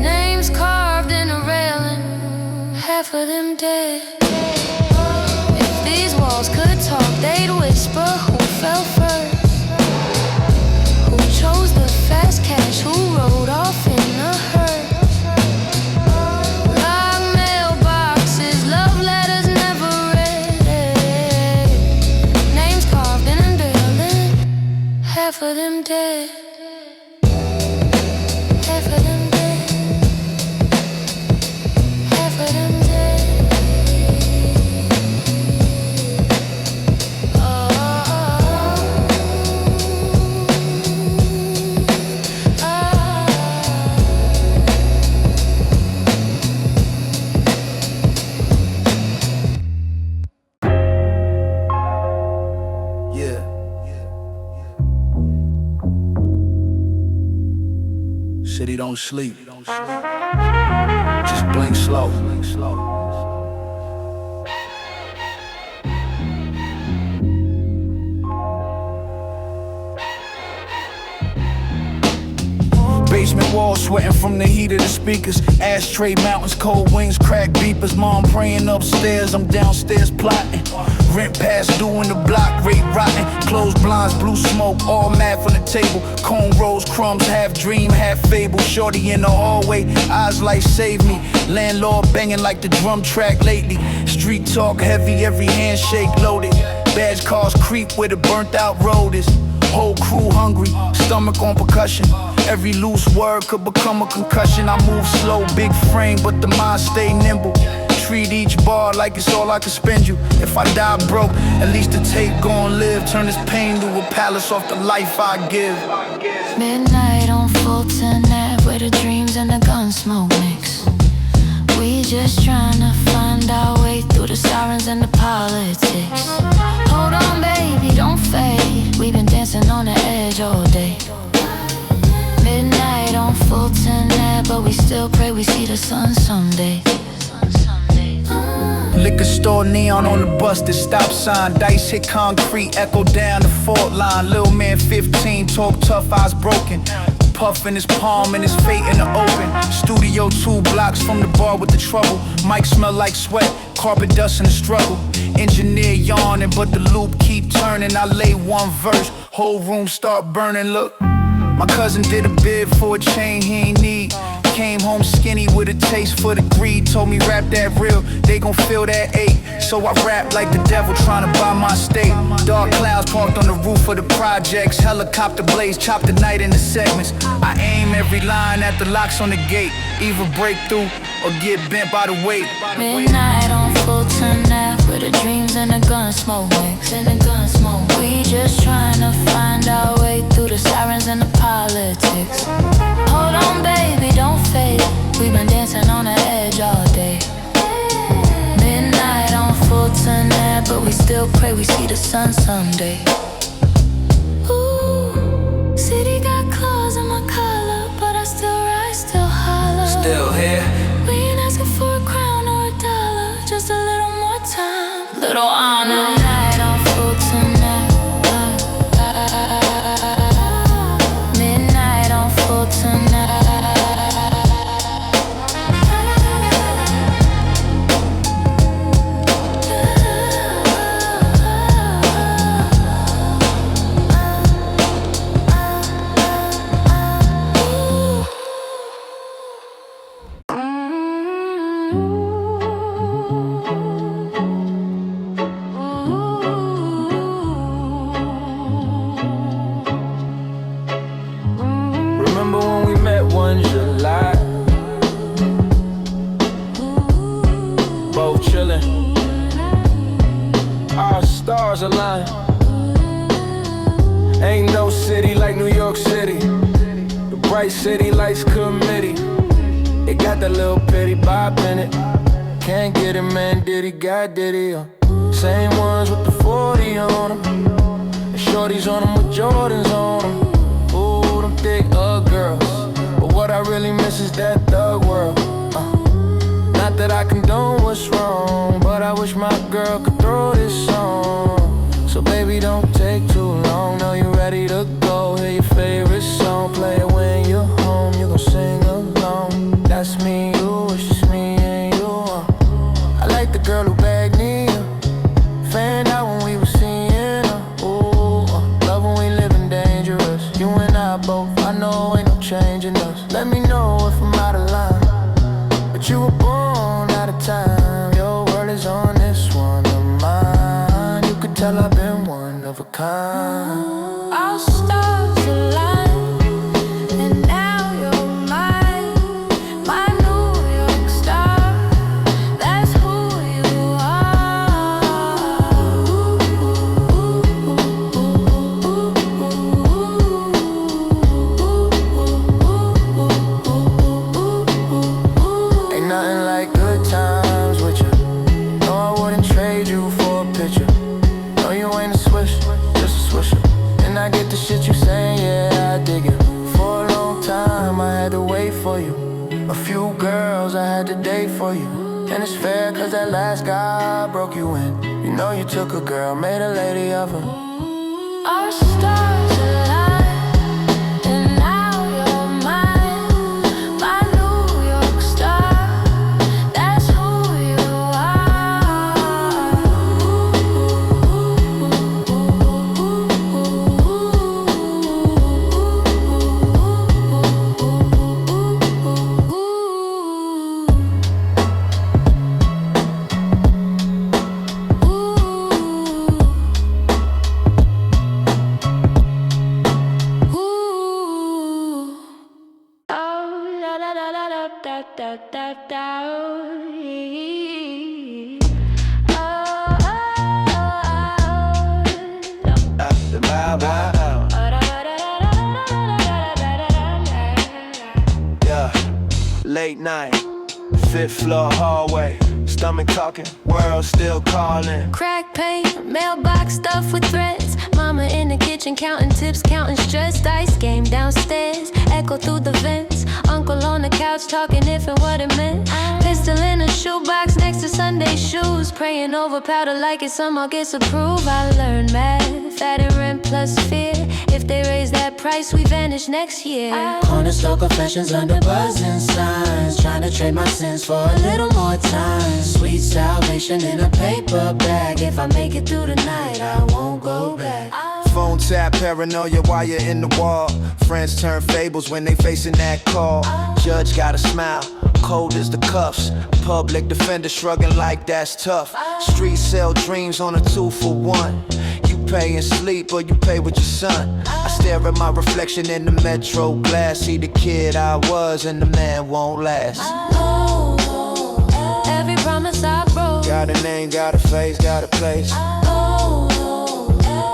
Names carved in a railing, half of them dead. If these walls could talk, they'd whisper, who fell first? Who chose the fast cash, who rode off in a hearse? Like mailboxes, love letters never read. Names carved in a building, half of them dead. Half of them dead. Half of them dead. City don't sleep. Just blink slow. Basement walls sweating from the heat of the speakers. Ashtray mountains, cold wings, crack beepers. Mom praying upstairs, I'm downstairs plotting. Rent past due in the block, rate rotten. Closed blinds, blue smoke, all math on the table. Cone rolls, crumbs, half dream, half fable. Shorty in the hallway, eyes like save me. Landlord banging like the drum track lately. Street talk heavy, every handshake loaded. Badge cars creep where the burnt out road is. Whole crew hungry, stomach on percussion. Every loose word could become a concussion. I move slow, big frame, but the mind stay nimble. Treat each bar like it's all I can spend you. If I die broke, at least the tape gon' live. Turn this pain to a palace off the life I give. Midnight on Fulton Ave, where the dreams and the gun smoke mix. We just tryna find our way through the sirens and the politics. Hold on, baby, don't fade. We've been dancing on the edge all day. Midnight on Fulton Ave, but we still pray we see the sun someday. Liquor store neon on the busted stop sign. Dice hit concrete, echo down the fault line. Lil man 15, talk tough, eyes broken. Puff in his palm and his fate in the open. Studio 2 blocks from the bar with the trouble. Mic smell like sweat, carpet dust in the struggle. Engineer yawning, but the loop keep turning. I lay one verse, whole room start burning, look. My cousin did a bid for a chain he ain't need. Came home skinny with a taste for the greed. Told me rap that real, they gon' feel that ache. So I rap like the devil tryna buy my state. Dark clouds parked on the roof of the projects. Helicopter blades chop the night into segments. I aim every line at the locks on the gate. Either break through or get bent by the weight. Midnight on Fulton Ave, where the dreams and the gun smoke mix. We just tryna find our way through the sirens and the politics. Hold on, baby, don't fade. still pray we see the sun someday. Ooh, city got claws in my collar, but I still rise, still holler. Still here. We ain't asking for a crown or a dollar, just a little more time, little honor. Midnight on full tonight. Midnight on full tonight. Remember when we met one July? Both chillin', our stars align. Ain't no city like New York City. The bright city lights committee. It got that little pity bop in it. Can't get it, man, diddy, God diddy. Same ones with the 40 on them. And shorties on them with Jordans on them. Ooh, them thick girls. But what I really miss is that thug world. Not that I condone what's wrong, but I wish my girl could throw this song. So baby, don't take too long. Know you ready to go. Hear your favorite song, play it when you're home. You gon' sing along. That's me, you, it's just me and you. I like the girl who bagged me up. Fanned out when we was seeing her. Ooh, love when we living dangerous. You and I both, I know ain't no changing us. Let me know if I'm out of line. But you were born out of time. Your world is on this one of mine. You could tell I've been one of a kind. Our stars align, and now you're mine, my New York star. That's who you are. Ain't nothing like good times with you. No, I wouldn't trade you for a picture. No, you ain't a swish, just a swisher. And I get the shit you say, yeah, I dig it. For a long time, I had to wait for you. A few girls I had to date for you. And it's fair, cause that last guy broke you in. You know you took a girl, made a lady of her. Our stars align, and now you're mine, my New York star. That's who you Yeah, late night, fifth floor hallway. Stomach talking, world still calling. Crack paint, mailbox stuffed with threads. Mama in the kitchen counting tips, counting stress. Dice game downstairs, echo through the vents. Uncle on the couch talking if and what it meant. Pistol in a shoebox next to Sunday shoes. Praying over powder like it somehow gets approved. I learned math, added rent plus fear. If they raise that price, we vanish next year. Corner store confessions under buzzing signs. Trying to trade my sins for a little more time. Sweet salvation in a paper bag. If I make it through the night, I won't go back. Phone tap, paranoia while you're in the wall. Friends turn fables when they facing that call. Judge got a smile, cold as the cuffs. Public defender shrugging like that's tough. Street sell dreams on a 2-for-1. You pay in sleep or you pay with your son. I stare at my reflection in the metro glass. See the kid I was and the man won't last. Every promise I broke. Got a name, got a face, got a place.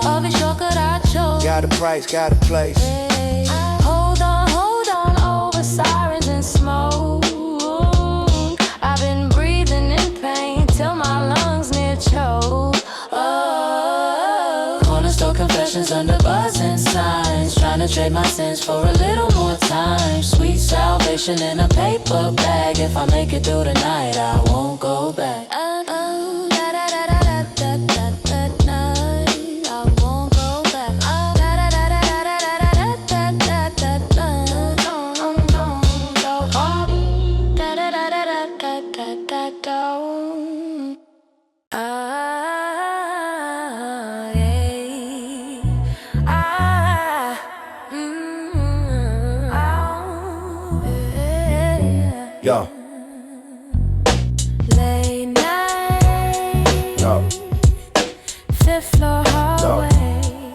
Every shortcut I chose. Got a price, got a place. Hold on, over sirens and smoke. I've been breathing in pain till my lungs near choke. Oh. Trying to trade my sins for a little more time. Sweet salvation in a paper bag. If I make it through the night, I won't go back. Yo. Late night, Yo. fifth floor hallway,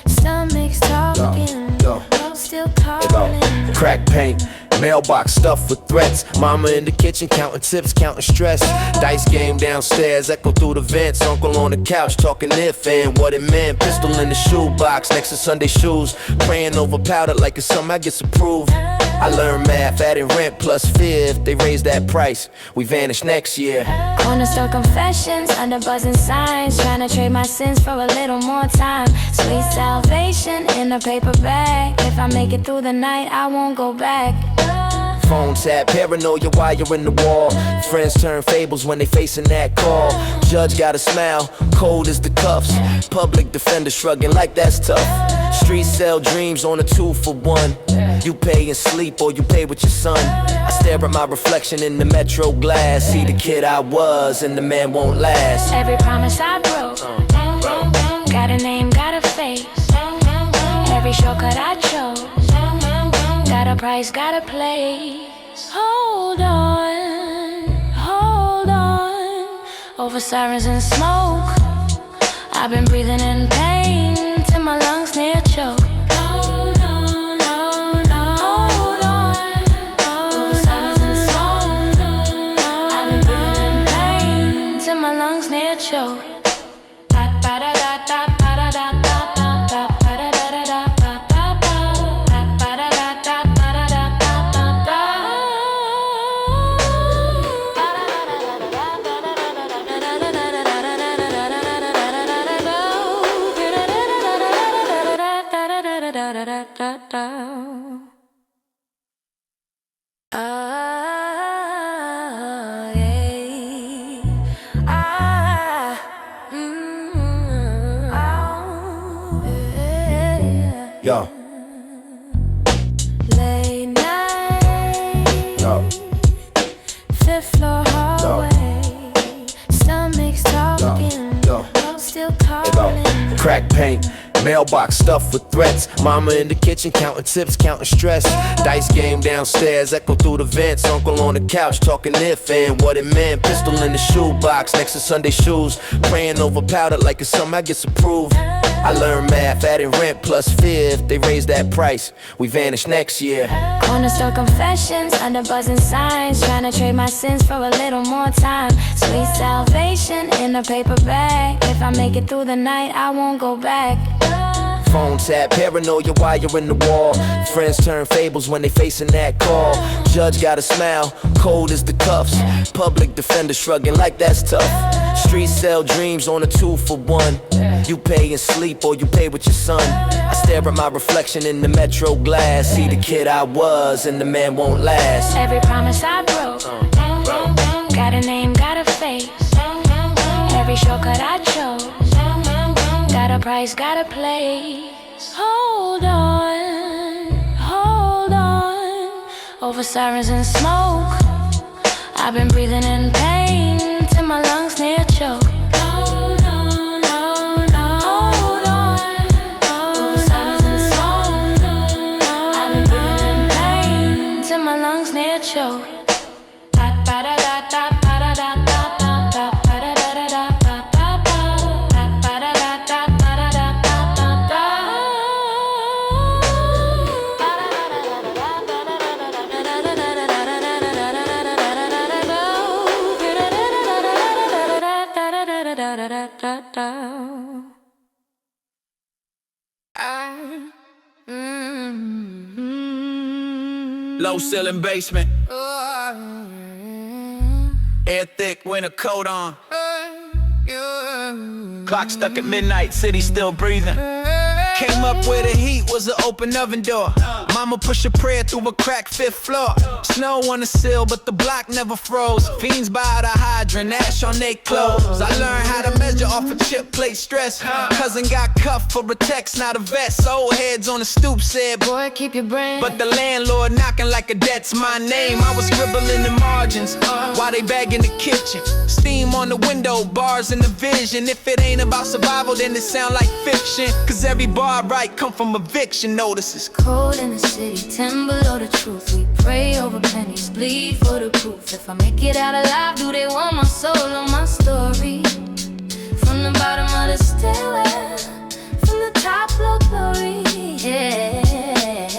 stomachs talking, Yo. still calling. Crack paint, mailbox stuffed with threats. Mama in the kitchen counting tips, counting stress. Dice game downstairs, echo through the vents. Uncle on the couch talking if and what it meant. Pistol in the shoebox next to Sunday shoes. Praying over powder like it's something I get approved. I learned math, adding rent plus fear. If they raise that price, we vanish next year. Corner store confessions, under buzzing signs, trying to trade my sins for a little more time. Sweet salvation in a paper bag. If I make it through the night, I won't go back. Phone tap, paranoia wire in the wall. Friends turn fables when they facing that call. Judge got a smile, cold as the cuffs. Public defender shrugging like that's tough. Streets sell dreams on a 2-for-1. You pay in sleep or you pay with your son. I stare at my reflection in the metro glass. See the kid I was and the man won't last. Every promise I broke, got a name, got a face. Every shortcut I chose, got a price, got a place. Hold on, over sirens and smoke. I've been breathing in pain till my lungs near choke. Hold on, over sirens and smoke. I've been breathing in pain till my lungs near choke. Yo. Late night, Yo. fifth floor hallway, stomachs talking, Yo. still calling. Crack paint, mailbox stuffed with threats. Mama in the kitchen counting tips, counting stress. Dice game downstairs, echo through the vents. Uncle on the couch talking if and what it meant. Pistol in the shoebox next to Sunday shoes. Praying over powder like it's something I get approved. I learned math, adding rent plus fear. If they raise that price, we vanish next year. Corner store confessions, under buzzing signs, trying to trade my sins for a little more time. Sweet salvation in a paper bag. If I make it through the night, I won't go back. Phone tap, paranoia wire in the wall. Friends turn fables when they facing that call. Judge got a smile, cold as the cuffs. Public defender shrugging like that's tough. Streets sell dreams on a 2-for-1. You pay in sleep or you pay with your son. I stare at my reflection in the metro glass. See the kid I was and the man won't last. Every promise I broke, got a name, got a face. Every shortcut I chose, got a price, got a place. Hold on, over sirens and smoke. I've been breathing in pain till my lungs near choke. Hold on, over sirens and smoke. I've been breathing in pain till my lungs near choke. Low ceiling basement. Air thick, winter coat on. Clock stuck at midnight, city still breathing. Came up where the heat was an open oven door. Mama pushed a prayer through a cracked 5th floor. Snow on the sill, but the block never froze. Fiends by the hydrant, ash on they clothes. I learned how to measure off a chip plate stress. Cousin got cuffed for a text, not a vest. Old heads on the stoop said, boy, keep your brain. but the landlord knocking like a debt's my name. I was scribbling the margins while they bag in the kitchen. Steam on the window, bars in the vision. If it ain't about survival, then it sound like fiction. Cause every bar I write come from eviction notices. Cold in the city, 10 below the truth. We pray over pennies, bleed for the proof. If I make it out alive, do they want my soul or my story? From the bottom of the stairwell, from the top floor glory, yeah.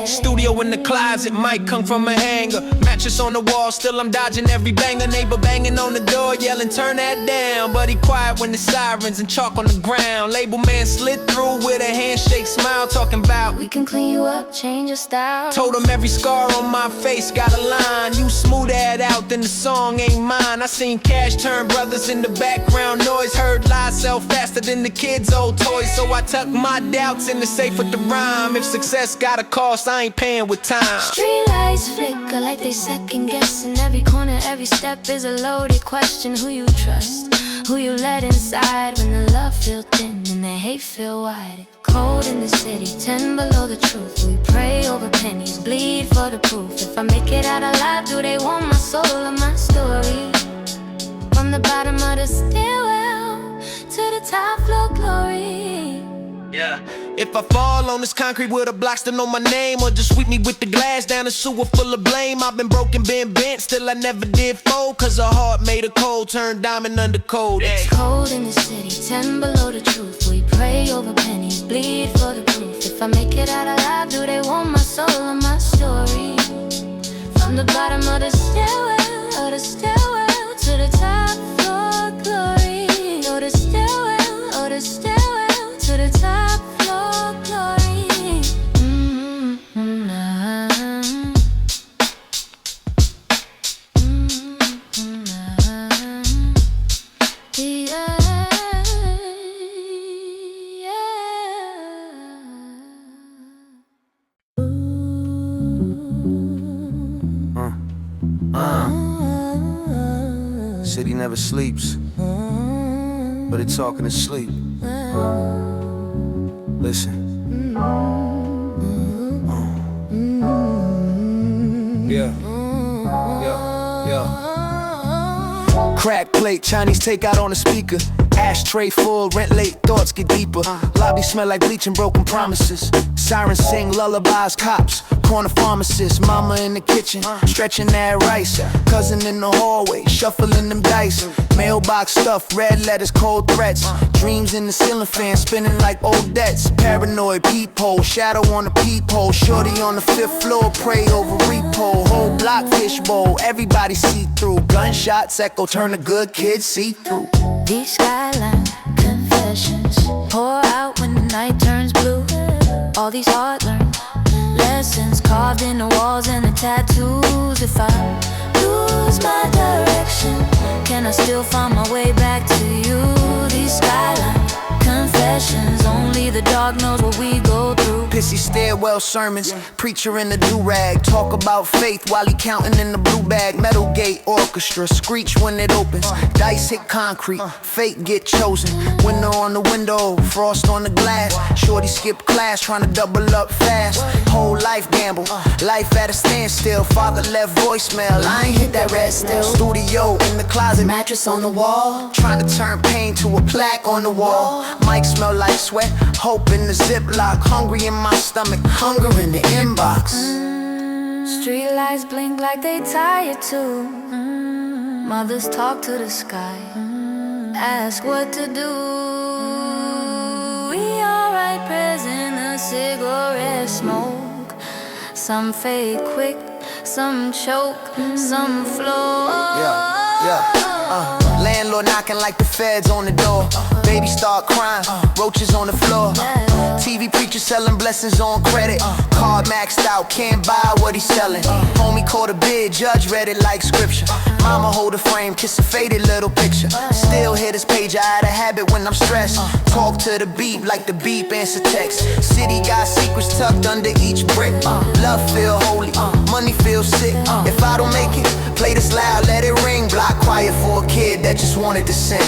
Studio in the closet, might come from a hanger. Mattress on the wall, still I'm dodging every banger. Neighbor banging on the door, yelling, turn that down. But he quiet when the sirens and chalk on the ground. Label man slid through with a handshake smile, talking about we can clean you up, change your style. Told him every scar on my face got a line. You smooth that out, then the song ain't mine. I seen cash turn brothers in the background noise. Heard lies sell faster than the kids' old toys. So I tuck my doubts in the safe with the rhyme. If success got a cost, I ain't paying with time. Street lights flicker like they second guessing. Every corner, every step is a loaded question. Who you trust, who you let inside when the love feel thin and the hate feel wide. Cold in the city, 10 below the truth. We pray over pennies, bleed for the proof. If I make it out alive, do they want my soul or my story? From the bottom of the stairwell to the top floor glory. Yeah. If I fall on this concrete with a block still know my name, or just sweep me with the glass down the sewer full of blame. I've been broken, been bent, still I never did fold. Cause a heart made of cold, turned diamond under cold. It's cold in the city, 10 below the truth. We pray over pennies, bleed for the proof. If I make it out alive, do they want my soul or my story? From the bottom of the stairwell to the top floor glory. Or the stairwell, or the stairwell to the top floor glory. City never sleeps, but it's talking to sleep. Listen. Yeah. Crack plate, Chinese takeout on the speaker. Ashtray full, rent late, thoughts get deeper. Lobby smell like bleach and broken promises. Sirens sing lullabies, cops, corner pharmacist. Mama in the kitchen, stretching that rice. Cousin in the hallway, shuffling them dice. Mailbox stuff, red letters, cold threats. Dreams in the ceiling fan, spinning like old debts. Paranoid peephole, shadow on the peephole. Shorty on the 5th floor, pray over repo. Whole block fishbowl, everybody see through. Gunshots echo, turn the good kids see through. These skyline confessions pour out when the night turns blue. All these hard-learned lessons carved in the walls and the tattoos. If I lose my direction, can I still find my way back to you? These skyline confessions, only the dark knows what we go through. Pissy stairwell sermons, preacher in the do-rag. Talk about faith while he counting in the blue bag. Metal gate orchestra, screech when it opens. Dice hit concrete, fate get chosen. Window on the window, frost on the glass. Shorty skip class, trying to double up fast. Whole life gamble, life at a standstill. Father left voicemail, I ain't hit that red still. Studio in the closet, mattress on the wall. Trying to turn pain to a plaque on the wall. Mic smell like sweat, hope in the ziplock. Hungry in my stomach, hunger in the inbox. Street lights blink like they tired too. Mothers talk to the sky, ask what to do. We alright, prisoner, cigarette smoke. Some fade quick, some choke, some flow. Landlord knocking like the feds on the door. Baby start crying, roaches on the floor. TV preacher selling blessings on credit. Car card maxed out, can't buy what he's selling. Homie caught a bid, judge read it like scripture. Mama hold a frame, kiss a faded little picture. Still hit his page, I had a habit when I'm stressed. Talk to the beat like the beep answer text. City got secrets tucked under each brick. Love feel holy, money feel sick. If I don't make it, play this loud, let it ring. Block quiet for a kid that just wanted to sing.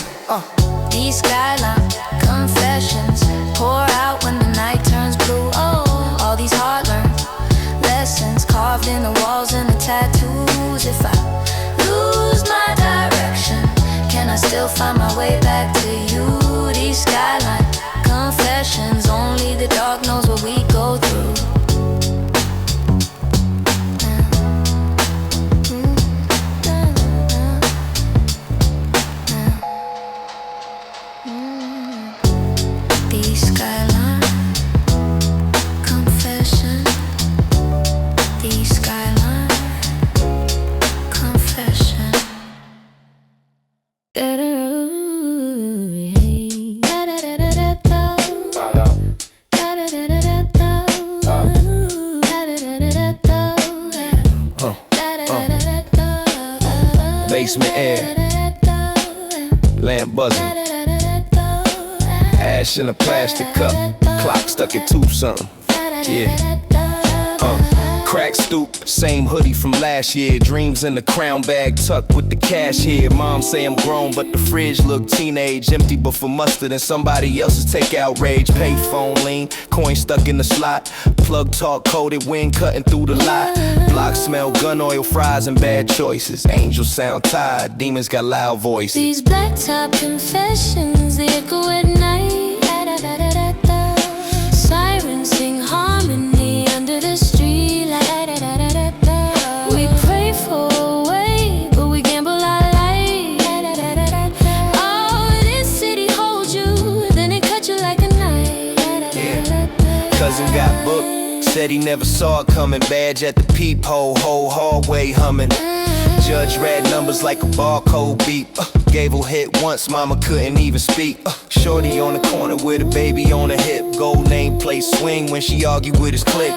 These skyline confessions pour out when the night turns blue. Oh, all these hard-learned lessons carved in the walls and the tattoos. If I lose my direction, can I still find my way back to you? These skyline confessions, only the dark knows what we go through. These skyline confession, these skyline confession. Basement air, lamp buzzing, ash in a plastic cup, clock stuck at 2-something. Yeah. Crack stoop, same hoodie from last year. Dreams in the crown bag tucked with the cash here. Mom say I'm grown, but the fridge look teenage. Empty but for mustard and somebody else's takeout rage. Payphone lean, coin stuck in the slot. Plug talk coded, wind cutting through the lot. Block smell gun oil, fries and bad choices. Angels sound tired, demons got loud voices. These blacktop confessions, they echo at night. Sirens sing harmony under the street light. We pray for a way, but we gamble our life. Oh, this city holds you, then it cut you like a knife. Yeah. Cousin got booked, said he never saw it coming. Badge at the peephole, whole hallway humming. Judge read numbers like a barcode beep. Gave her hit once, mama couldn't even speak. Shorty on the corner with a baby on her hip. Gold nameplate swing when she argued with his clique.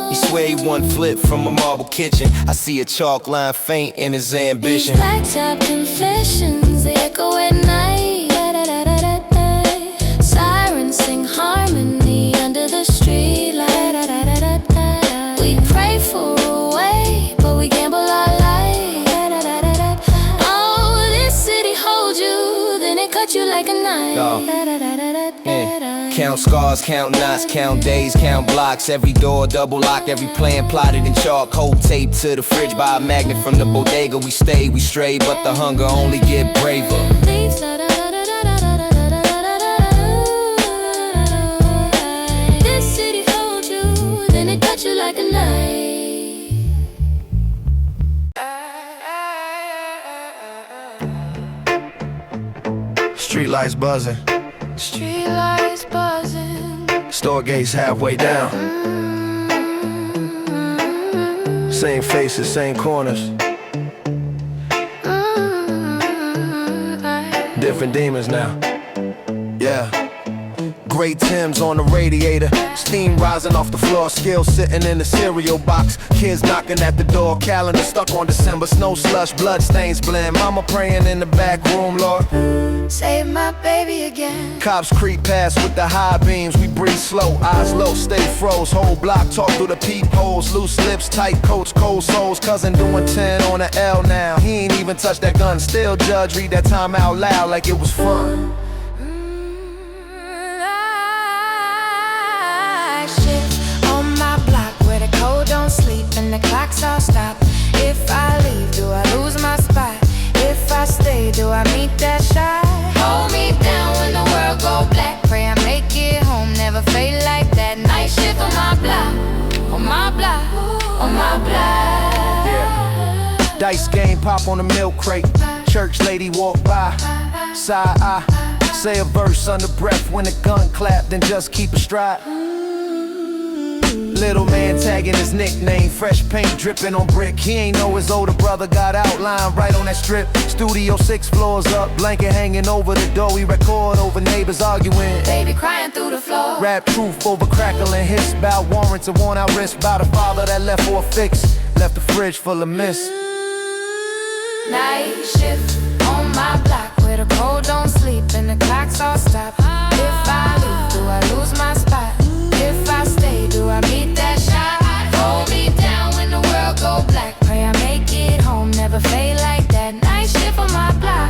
He swear he one flip from a marble kitchen. I see a chalk line faint in his ambition. These blacktop confessions, they echo at night. Sirens sing harmony under the street light. We pray for a way, but we gamble our life. Oh, this city holds you, then it cut you like a knife. Yeah. Count scars, count knots, count days, count blocks. Every door double locked, every plan plotted in chalk. Hold tape to the fridge by a magnet from the bodega. We stay, we stray, but the hunger only get braver. This city holds you, then it cut you like a knife. Street lights buzzing, Street lights buzzing. store gates halfway down. Same faces, same corners. Different demons now. Yeah. Great Tim's on the radiator. Steam rising off the floor, skills sitting in the cereal box. Kids knocking at the door, calendar stuck on December. Snow slush, blood stains blend. Mama praying in the back room, Lord. Save my baby again. Cops creep past with the high beams. We breathe slow, eyes low, stay froze. Whole block talk through the peepholes. Loose lips, tight coats, cold souls. Cousin doing 10 on the L now. He ain't even touched that gun. Still judge, read that time out loud like it was fun. Shift on my block where the code don't sleep and the clocks all stop. If I leave, do I lose my spot? If I stay, do I meet that shot? Hold me down when the world go black. Pray I make it home, never fade like that. Night shift on my block, on my block, on my block. Yeah. Dice game pop on the milk crate. Church lady walk by, side eye. Say a verse under breath when the gun clap, then just keep a stride. Little man tagging his nickname, fresh paint dripping on brick. He ain't know his older brother got outlined right on that strip. Studio 6 floors up, blanket hanging over the door. We record over neighbors arguing, baby crying through the floor. Rap truth over crackling hits, bout warrants and worn out wrists. Bout a father that left for a fix, left the fridge full of mist. Night shift on my block where the cold don't sleep and the clocks all stop. If I leave, do I lose my spot? If I stay, do I meet that shot? Hold me down when the world go black. Pray I make it home, never fade like that. Night shift on my block.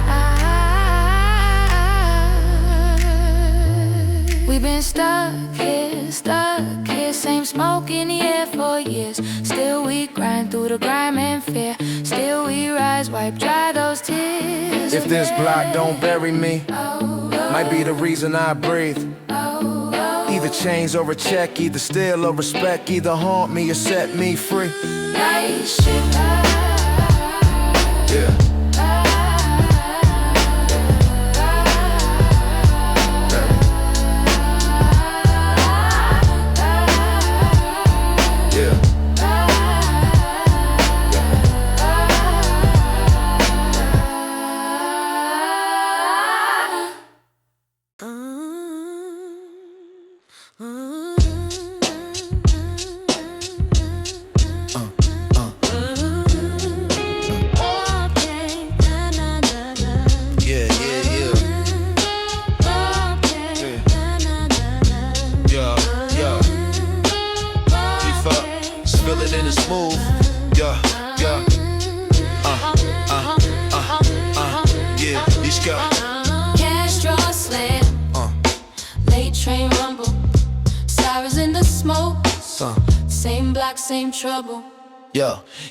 We've been stuck here, same smoke in the air for years. Still we grind through the grime and fear. Still we rise, wipe dry those tears. If this block don't bury me, might be the reason I breathe. Either chains or a check, either steal or respect, either haunt me or set me free. Night shift. Yeah. Same trouble.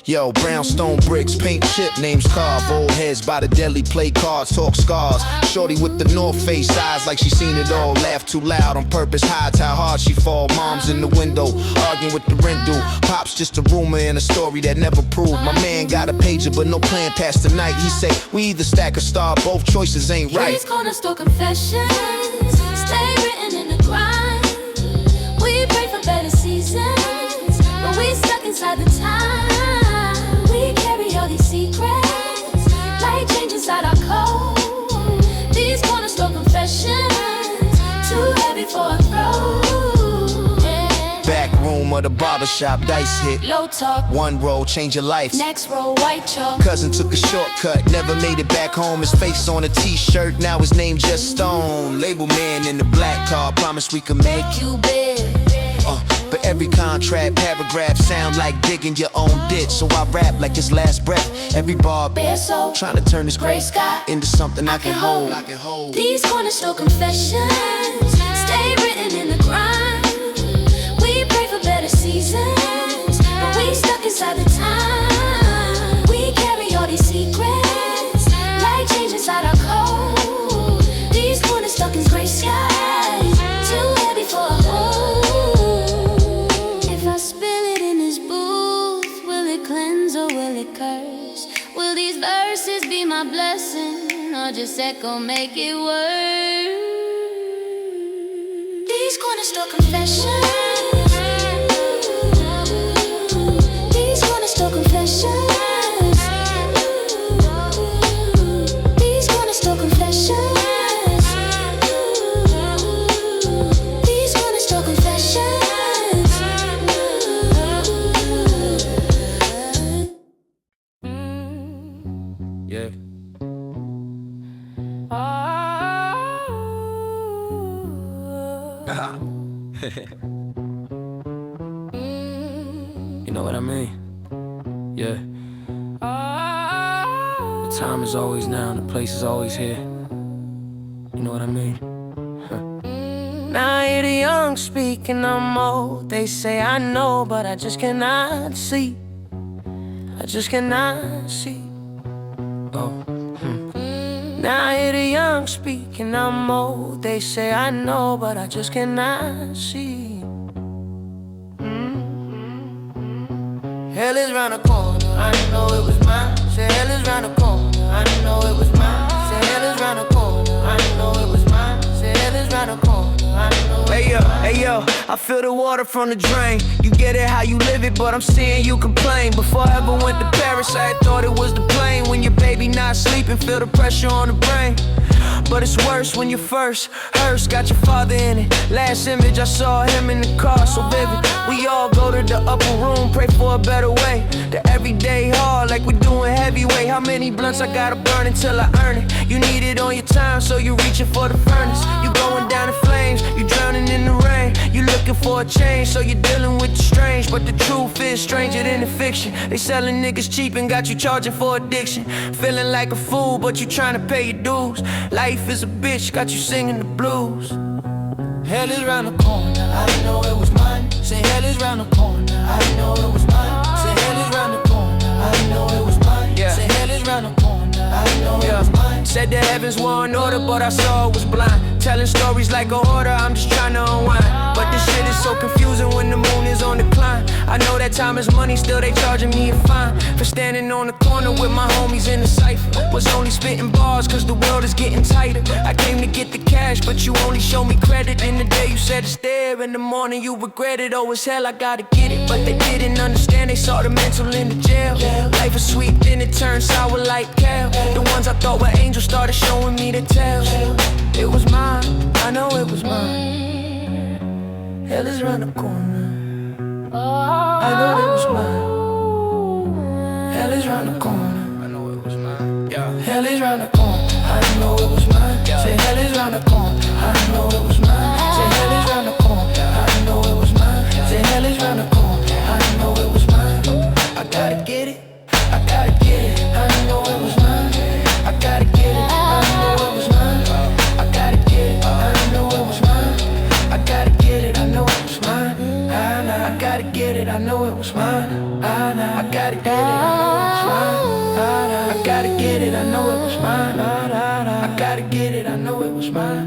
Yo, brownstone bricks, paint chip, names carved. Old heads by the deli, play cards, talk scars. Shorty with the North Face eyes like she seen it all. Laugh too loud on purpose, hides how hard she fall. Mom's in the window, arguing with the rent due. Pop's just a rumor and a story that never proved. My man got a pager but no plan past the night. He say, we either stack or starve, both choices ain't right. These corner store confessions stay written in the grind. We pray for better seasons, but we stuck inside the time. We carry all these secrets, light change inside our code. These corner store confessions, too heavy for a throw. Back room of the barbershop, dice hit. Low talk, one roll, change your life. next row, white chalk. Cousin took a shortcut, never made it back home. His face on a t-shirt, now his name just Stone. Label man in the black car, promise we could make You big. But every contract, paragraph sound like digging your own ditch. So I rap like his last breath. Every bar Bare soul, trying to turn this gray sky into something I can hold. These corner store confessions stay written in the grind. We pray for better seasons, but we stuck inside the time. We carry all these secrets, light change inside our code. These corners stuck in gray skies, too heavy for a hold. If I spill it in this booth, will it cleanse or will it curse? Will these verses be my blessing or just echo make it worse? These corner store confessions. These corner store confessions. These corner store confessions. These corner store confessions. Yeah. You know what I mean? Yeah. The time is always now, and the place is always here. You know what I mean? Now I hear the young speak and I'm old. They say I know, but I just cannot see. I just cannot see. Now I hear the young speak and I'm old. They say I know, but I just cannot see. Hell is round the corner, I know it was mine. Say hell is round the corner, I know it was mine. Say hell is round the corner, I know it was mine. Say hell is round the corner, I know it was mine. Hey yo, I feel the water from the drain. You get it how you live it, but I'm seeing you complain. Before I ever went to Paris, I thought it was the plane. When your baby not sleeping, feel the pressure on the brain. But it's worse when you first hearse got your father in it. Last image I saw him in the car, so vivid. We all go to the upper room, pray for a better way. The everyday hard, like we doing heavyweight. How many blunts I gotta burn until I earn it? You need it on your time, so you reaching for the furnace. You going down in flames, you drowning in the rain. You looking for a change, so you're dealing with the strange. But the truth is stranger than the fiction. They selling niggas cheap and got you charging for addiction. Feeling like a fool, but you trying to pay your dues. Life is a bitch, got you singing the blues. Hell is round the corner, I didn't know it was mine. Say hell is round the corner, I didn't know it was mine. Say hell is round the corner, I didn't know it was mine. Say hell is round the corner, I didn't know it was mine. Said the heavens were in order, but I saw it was blind. Telling stories like a hoarder, I'm just trying to unwind. But this shit is so confusing when the moon is on decline. I know that time is money, still they charging me a fine for standing on the corner with my homies in the cypher. Was only spitting bars cause the world is getting tighter. I came to get the cash, but you only show me credit. In the day you said it's there, in the morning you regret it. Oh, it's hell, I gotta get it. But they didn't understand, they saw the mental in the jail. Life is sweet, then it turned sour like kale. The ones I thought were angels started showing me the tails. It was mine, I know it was mine. Hell is round the corner, I know it was mine. Hell is round the corner, I know it was mine. Hell is round the corner, I know it was mine. Say hell is round the corner, I know it was mine. Say hell is round the corner, I know it was mine. Say hell is round the corner, I know it was mine. I gotta get it, I gotta get it, I know it was mine. I gotta get it, I know it was mine. I gotta get it, I know it was mine. I gotta get it, I know it was mine. I gotta get it, I know it was mine. I gotta get it, I know it was mine. I gotta get it, I know it was mine. I gotta get it, I know it was mine.